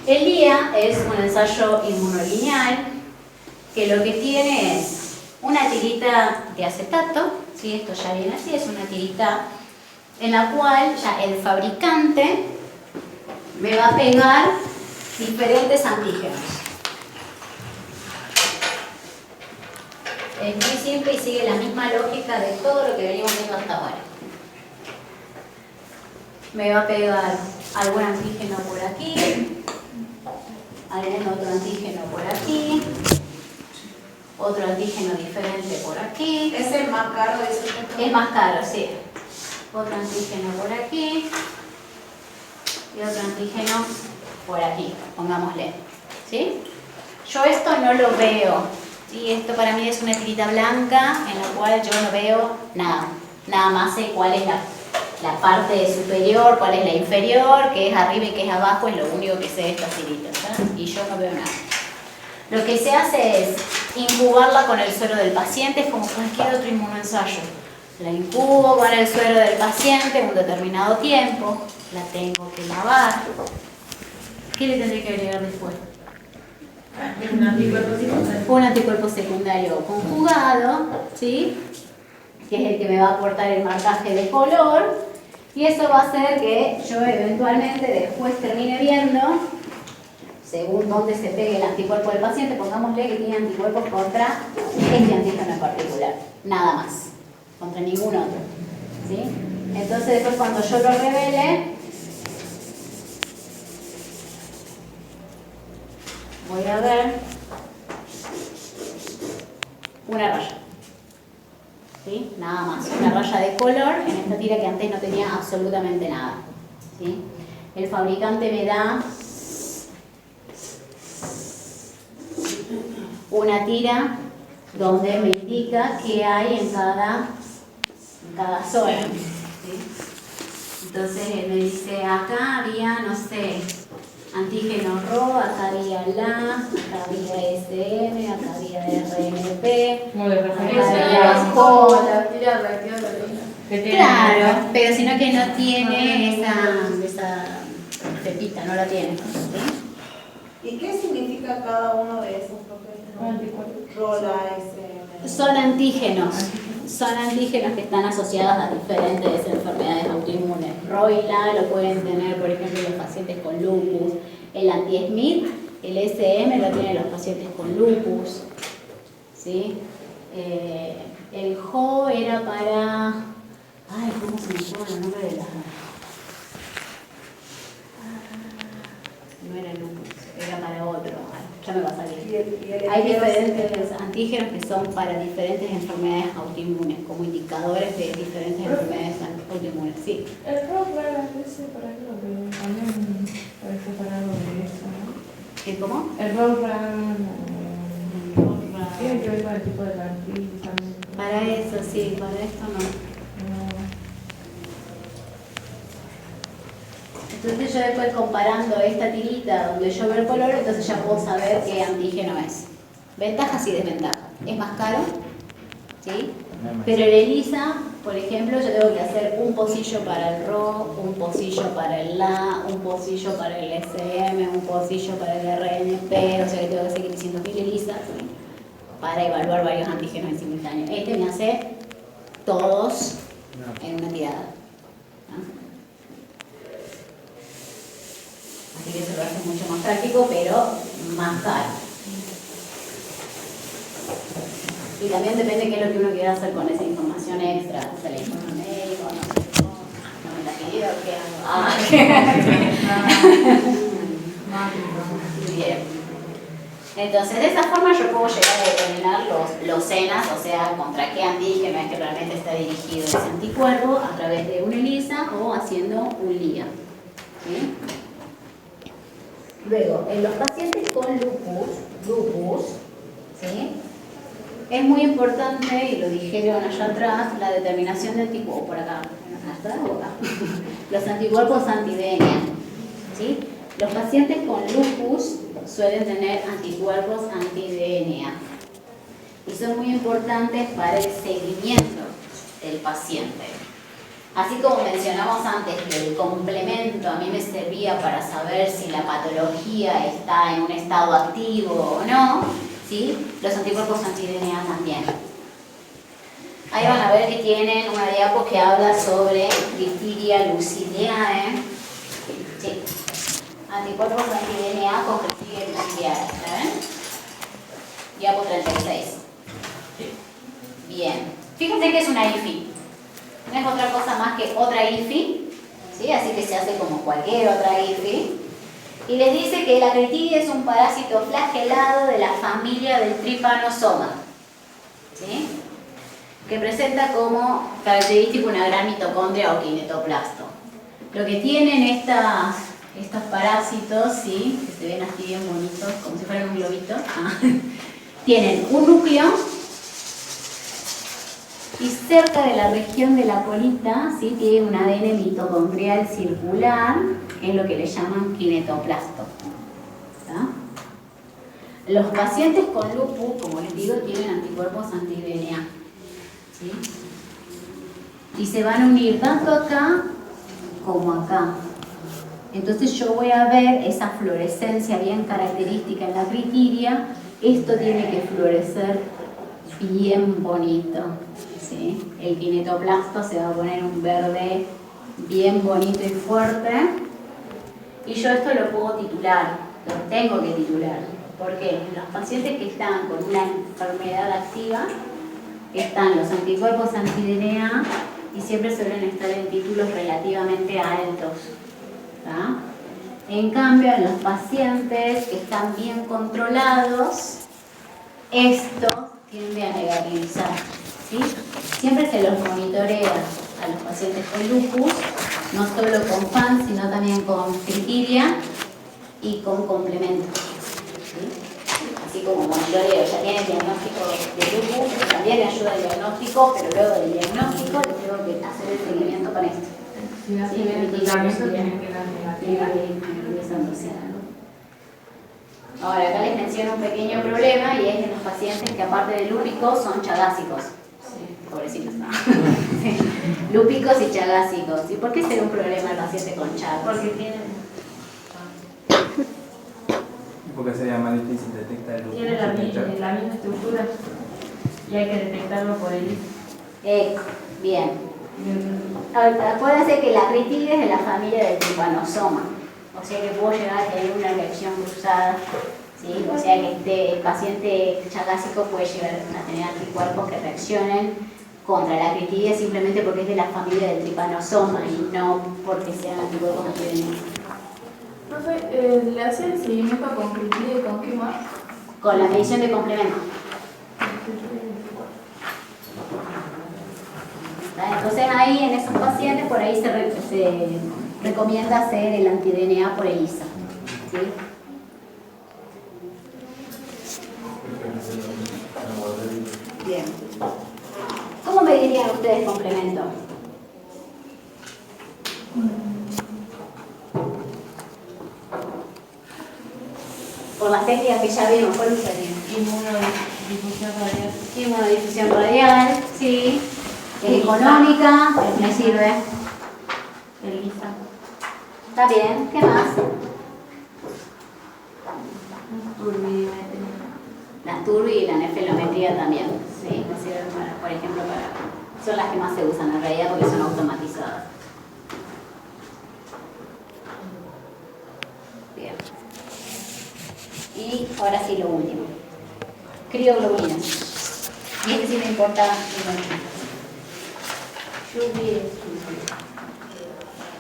El LIA es un ensayo inmunolineal que lo que tiene es una tirita de acetato, ¿sí? Esto ya viene así, es una tirita en la cual ya el fabricante me va a pegar diferentes antígenos. Es muy simple y sigue la misma lógica de todo lo que venimos viendo hasta ahora. Me va a pegar algún antígeno por aquí, algún otro antígeno por aquí, otro antígeno diferente por aquí. ¿Es el más caro de esos? Es más caro, sí. Otro antígeno por aquí y otro antígeno por aquí, pongámosle, ¿sí? Yo esto no lo veo ¿sí? Esto para mí es una tirita blanca en la cual yo no veo nada. Nada más sé cuál es la parte superior, cuál es la inferior, qué es arriba y qué es abajo, es lo único que sé de estas tiritas, ¿sí? Y yo no veo nada. Lo que se hace es incubarla con el suero del paciente, es como cualquier otro inmunoensayo. La incubo con el suero del paciente un determinado tiempo, la tengo que lavar. ¿Qué le tendré que agregar después? Un anticuerpo secundario. Un anticuerpo secundario conjugado, ¿sí? Que es el que me va a aportar el marcaje de color, y eso va a hacer que yo eventualmente después termine viendo, según dónde se pegue el anticuerpo del paciente, pongámosle que tiene anticuerpos contra este antígeno en particular, nada más, contra ningún otro, ¿sí? Entonces después cuando yo lo revele, voy a ver una raya. ¿Sí? Nada más, una raya de color en esta tira que antes no tenía absolutamente nada, ¿sí? El fabricante me da una tira donde me indica qué hay en cada zona, ¿sí? Entonces él me dice, acá había, no sé, antígeno Rho, acá había LA, acá había SM, acá había RNP, Como de acá referencia. había COL. la tira reactiva de la orina. Que tiene- Claro, pero sino que no tiene esa pepita, no la tiene, ¿sí? ¿Y qué significa cada uno de esos Anticuerpos. Rola, SM? Son antígenos que están asociados a diferentes enfermedades autoinmunes. Roila lo pueden tener, por ejemplo, los pacientes con lupus. El anti-Smith, el SM lo tienen los pacientes con lupus, ¿sí? El JO era para... Ay, ¿cómo se me acuerda el nombre de la...? No era lupus, era para otro. Ay, ya me va a salir. Hay diferentes antígenos que son para diferentes enfermedades autoinmunes, como indicadores de diferentes enfermedades autoinmunes. Sí. El rock rara ese para que lo que también puede separarlo de eso, ¿no? ¿Qué, cómo? El rock rara tiene que ver con el tipo de cartil también. Para eso, sí, para esto no. Entonces yo después comparando esta tirita donde yo veo el color, entonces ya puedo saber qué antígeno es. Ventajas y desventajas. Es más caro, ¿sí? Pero el ELISA, por ejemplo, yo tengo que hacer un pocillo para el RO, un pocillo para el LA, un pocillo para el SM, un pocillo para el RNP, o sea que tengo que hacer 500.000 ELISA, ¿sí? Para evaluar varios antígenos en simultáneo. Este me hace todos en una tirada, ¿no? Así que eso lo hace mucho más práctico, pero más caro. Y también depende qué es lo que uno quiera hacer con esa información extra. O sea, la informe médico, no sé, no me la pidió, ¿qué hago? Bien. Entonces, de esa forma yo puedo llegar a determinar los ENAs, o sea, contra qué antígeno es que realmente está dirigido ese anticuerpo a través de una ELISA o haciendo un LIA. ¿Sí? Luego, en los pacientes con lupus, ¿sí? Es muy importante, y lo dijeron allá atrás, la determinación de anticuerpos, por acá, ¿atrás o acá? Los anticuerpos anti-DNA, ¿sí? Los pacientes con lupus suelen tener anticuerpos anti-DNA y son muy importantes para el seguimiento del paciente. Así como mencionamos antes que el complemento a mí me servía para saber si la patología está en un estado activo o no, ¿sí? Los anticuerpos anti-DNA también. Ahí van a ver que tienen una diapo que habla sobre Cryptidia lucidiae. Sí. Anticuerpos anti-DNA con Cryptidia lucidiae. ¿Ven? Diapo 36. Bien. Fíjense que es una IFI. No es otra cosa más que otra IFI, ¿sí? Así que se hace como cualquier otra IFI. Y les dice que la Cryptidia es un parásito flagelado de la familia del Trypanosoma, ¿sí? Que presenta como característico una gran mitocondria o kinetoplasto. Lo que tienen estos parásitos, ¿sí? Que se ven así bien bonitos, como si fueran un globito, tienen un núcleo y cerca de la región de la colita, ¿sí? Tiene un ADN mitocondrial circular, que es lo que le llaman kinetoplasto. ¿Tá? Los pacientes con lupus, como les digo, tienen anticuerpos anti-DNA, ¿sí? Y se van a unir tanto acá como acá. Entonces yo voy a ver esa fluorescencia bien característica en la critiria. Esto tiene que florecer bien bonito, ¿sí? El kinetoplasto se va a poner un verde bien bonito y fuerte. Y yo esto lo puedo titular, lo tengo que titular. ¿Por qué? En los pacientes que están con una enfermedad activa, están los anticuerpos anti-DNA y siempre suelen estar en títulos relativamente altos. ¿Tá? En cambio, en los pacientes que están bien controlados, esto tiende a negativizar, ¿sí? Siempre se los monitorea a los pacientes con lupus, no solo con FAN, sino también con critiria y con complementos, ¿sí? Así como monitoreo, ya tiene el diagnóstico de lupus, que también le ayuda el diagnóstico, pero luego del diagnóstico le tengo que hacer el seguimiento con esto. Si hace bien el tratamiento, tienen que dar negativa. Ahora, acá les menciono un pequeño problema y es en los pacientes que aparte de lúpicos son chagásicos. Pobrecitos, ¿no? Sí. Lúpicos y chagásicos. ¿Y por qué será un problema el paciente con chagas? Porque tienen, Porque sería más difícil detectar el lupus. tiene la misma estructura y hay que detectarlo por el ISO. Bien. Acuérdense que la critidia es de la familia del trypanosoma, o sea que puedo llegar a tener una reacción cruzada, ¿sí? O sea que el paciente chagásico puede llegar a tener anticuerpos que reaccionen contra la critidia simplemente porque es de la familia del trypanosoma y no porque sean anticuerpos anti-DNA. Profe, ¿le hacen el seguimiento con criterio y con qué más? Con la medición de complemento. Entonces ahí en esos pacientes por ahí se recomienda hacer el anti-DNA por ELISA, ¿sí? Bien. ¿Cómo medirían ustedes complemento? Por las técnicas que ya vimos, ¿cuál usarían? Inmunodifusión radial. Inmunodifusión radial, sí. Es económica, me sirve. El ISA. Está bien, ¿qué más? Turbidimetría. La turbi y la nefelometría también, ¿sí? Me sirven para, por ejemplo, son las que más se usan en realidad porque son automatizadas. Bien. Y ahora sí lo último. Crioglobulinas. Y este sí me importa.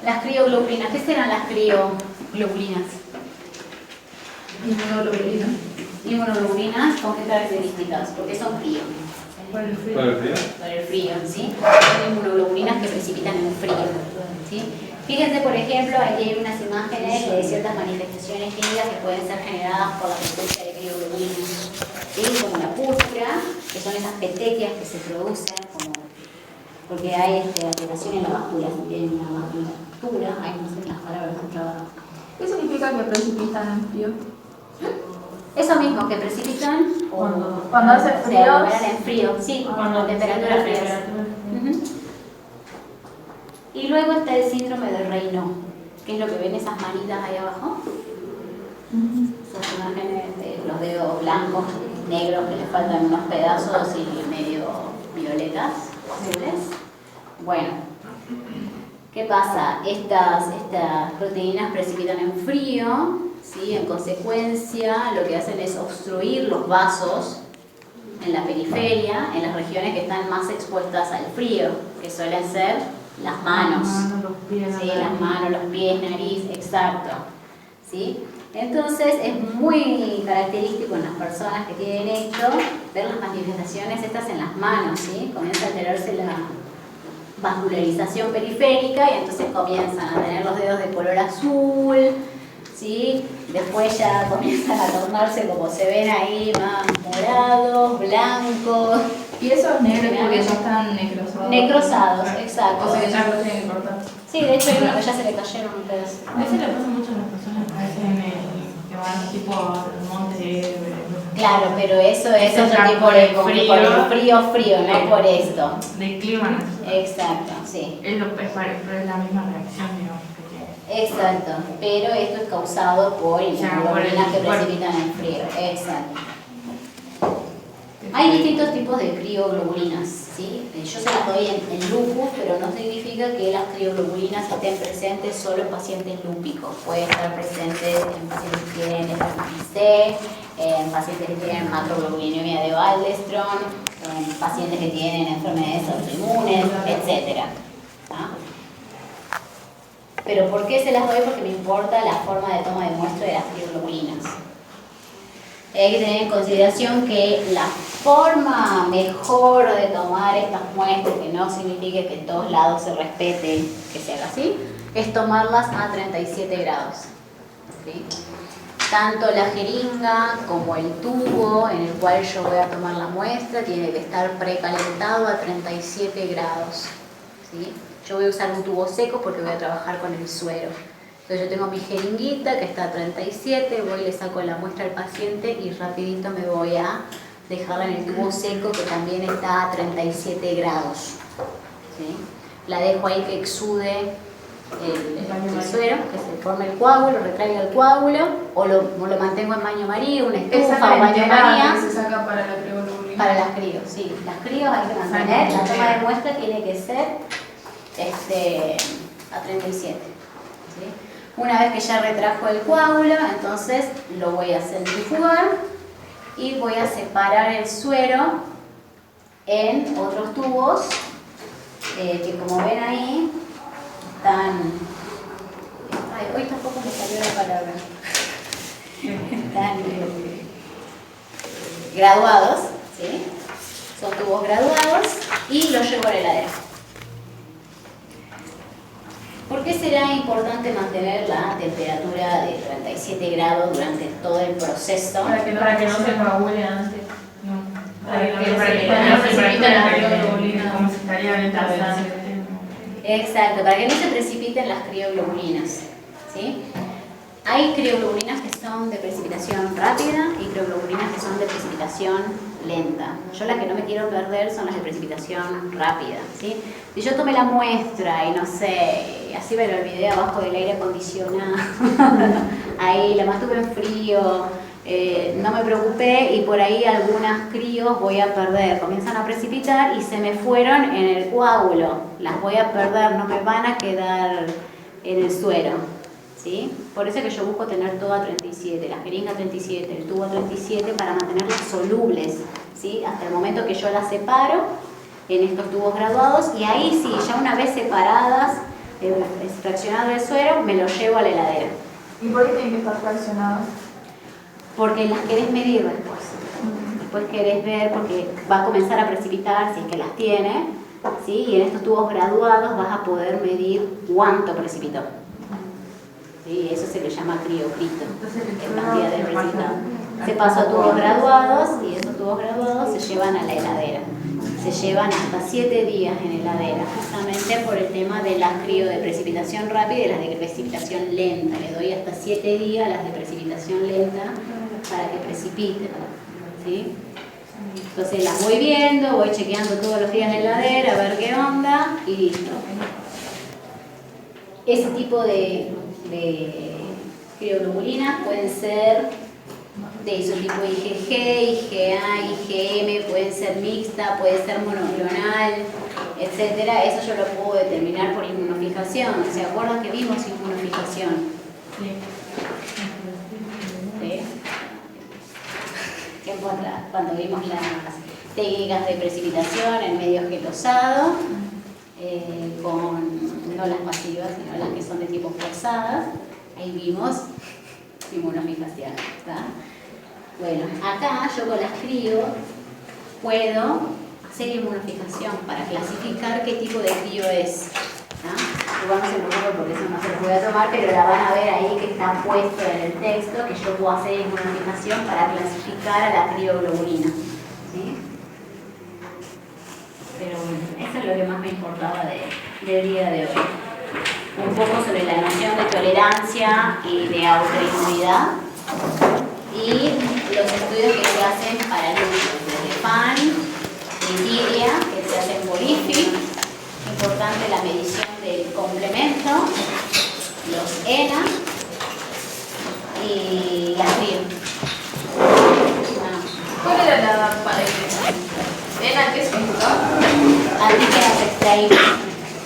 Las crioglobulinas, ¿qué serán las crioglobulinas? Inmunoglobulinas. Inmunoglobulinas, ¿con qué características? Porque son frío. ¿Por el frío? ¿Para el frío? Por el frío, ¿sí? Son inmunoglobulinas que precipitan en frío, ¿sí? Fíjense, por ejemplo, aquí hay unas imágenes de ciertas manifestaciones clínicas que pueden ser generadas por la presencia de crioglobulinas, ¿sí? Como la púrpura, que son esas petequias que se producen porque hay alteración en la vasculatura, hay no sé las palabras son trabadas. ¿Qué significa que precipitan en frío? Eso mismo, que precipitan Cuando hace se frío. aglomeran en frío, sí, Cuando temperaturas frías. temperatura. Ujú. Y luego está el síndrome de Raynaud, que es lo que ven esas manitas ahí abajo. Esas imágenes de los dedos blancos, negros, que les faltan unos pedazos y medio violetas, azules. Bueno, ¿qué pasa? Estas proteínas precipitan en frío, ¿sí? En consecuencia, lo que hacen es obstruir los vasos en la periferia, en las regiones que están más expuestas al frío, que suelen ser las manos. Los pies, Sí, las manos, los pies, nariz, exacto. ¿Sí? Entonces es muy característico en las personas que tienen esto ver las manifestaciones estas en las manos, ¿sí? Comienza a alterarse la vascularización periférica y entonces comienzan a tener los dedos de color azul, ¿sí? Después ya comienzan a tornarse como se ven ahí, más morados, blancos. Y esos negros porque ya están necrosados. Necrosados, exacto. O sea que ya los tienen que cortar. Sí, de hecho hay uno que ya se le cayeron un pedazo. A veces le pasa mucho a las personas que hacen que van tipo al monte. Claro, pero eso es Eso otro ya tipo por de el por frío. el frío, no por esto. De clima. Exacto, sí. Es la misma reacción, digamos. Exacto, pero esto es causado por inmunoglobulinas que por el- precipitan el frío. Exacto. Hay distintos tipos de crioglobulinas, ¿sí? Yo se las doy en lupus, pero no significa que las crioglobulinas estén presentes solo en pacientes lúpicos. Puede estar presente en pacientes que tienen hepatitis C, en pacientes que tienen macroglobulinemia de Waldenström, en pacientes que tienen enfermedades autoinmunes, etc. Pero ¿por qué se las doy? Porque me importa la forma de toma de muestra de las crioglobulinas. Hay que tener en consideración que la forma mejor de tomar estas muestras, que no significa que en todos lados se respete que se haga así, es tomarlas a 37 grados. ¿Sí? Tanto la jeringa como el tubo en el cual yo voy a tomar la muestra tiene que estar precalentado a 37 grados. ¿Sí? Yo voy a usar un tubo seco porque voy a trabajar con el suero. Entonces yo tengo mi jeringuita que está a 37, voy, le saco la muestra al paciente y rapidito me voy a dejarla en el tubo seco que también está a 37 grados. ¿Sí? La dejo ahí que exude el suero, que se forme el coágulo, retraiga el coágulo, o lo mantengo en baño María, una Esa estufa es o la baño entera María. que se saca para la crioglobulina. Para las críos, sí. Las críos hay que mantener, la toma de muestra tiene que ser a 37. ¿Sí? Una vez que ya retrajo el coágulo, entonces lo voy a centrifugar y voy a separar el suero en otros tubos que, como ven ahí, están... Ay, hoy tampoco me salió la palabra. Están graduados, ¿sí? Son tubos graduados y los llevo a la heladera. ¿Por qué será importante mantener la temperatura de 37 grados durante todo el proceso? Para que no se coagule antes. No. Para que no se precipite la crioglobulina. Como se estaría entasando. Exacto, para que no se precipiten las crioglobulinas. ¿Sí? Hay crioglobulinas que son de precipitación rápida y crioglobulinas que son de precipitación lenta. Yo las que no me quiero perder son las de precipitación rápida. ¿Sí? Si yo tomé la muestra y no sé, así me lo olvidé abajo del aire acondicionado, ahí la mantuve en frío, no me preocupé y por ahí algunas críos voy a perder. Comienzan a precipitar y se me fueron en el coágulo. Las voy a perder, no me van a quedar en el suero. ¿Sí? Por eso es que yo busco tener todo a 37, la jeringa a 37, el tubo a 37 para mantenerlas solubles, ¿sí? Hasta el momento que yo las separo en estos tubos graduados y ahí sí, ya una vez separadas, fraccionado el suero, me lo llevo a la heladera. ¿Y por qué tienen que estar fraccionadas? Porque las querés medir después. Después querés ver porque va a comenzar a precipitar si es que las tiene, ¿sí? Y en estos tubos graduados vas a poder medir cuánto precipitó. ¿Sí? Eso se le llama criocrito, en cantidad de precipitado. Se pasa a tubos graduados y esos tubos graduados se llevan a la heladera. Se llevan hasta 7 días en heladera, justamente por el tema de las crío de precipitación rápida y las de precipitación lenta. Le doy hasta 7 días a las de precipitación lenta para que precipiten. ¿Sí? Entonces las voy viendo, voy chequeando todos los días en la heladera a ver qué onda y listo. Ese tipo de crioglobulinas pueden ser de isotipo IgG, IgA, IgM, pueden ser mixta, puede ser monoclonal, etcétera. Eso yo lo puedo determinar por inmunofijación. ¿Se acuerdan que vimos inmunofijación? Sí. ¿Sí? Tiempo atrás, cuando vimos las técnicas de precipitación en medio gelosado, con no las pasivas, sino las que son de tipo forzadas, ahí vimos inmunofijación. ¿Está? Bueno, acá yo con las crío puedo hacer inmunofijación para clasificar qué tipo de crío es. ¿Está? igual no se preocupen porque eso no se lo voy a tomar, pero la van a ver ahí que está puesto en el texto, que yo puedo hacer inmunización para clasificar a la crioglobulina. ¿Sí? Pero bueno, eso es lo que más me importaba del día de hoy. Un poco sobre la noción de tolerancia y de autoinmunidad y los estudios que se hacen para lúpulos, desde FAN, Lidia, que se hacen por IFI, importante la medición del complemento, los ENA y las FRIO. ¿Cuál era la pared? ¿ENA qué significa? Antígenos extraíbles.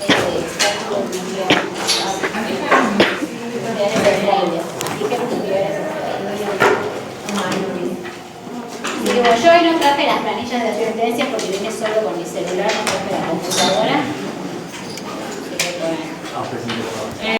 Extractos nucleares. Extraíbles. Antígenos nucleares extraíbles. Y digo, yo hoy no traje las planillas de advertencias porque vine solo con mi celular, no traje la computadora. Así que bueno.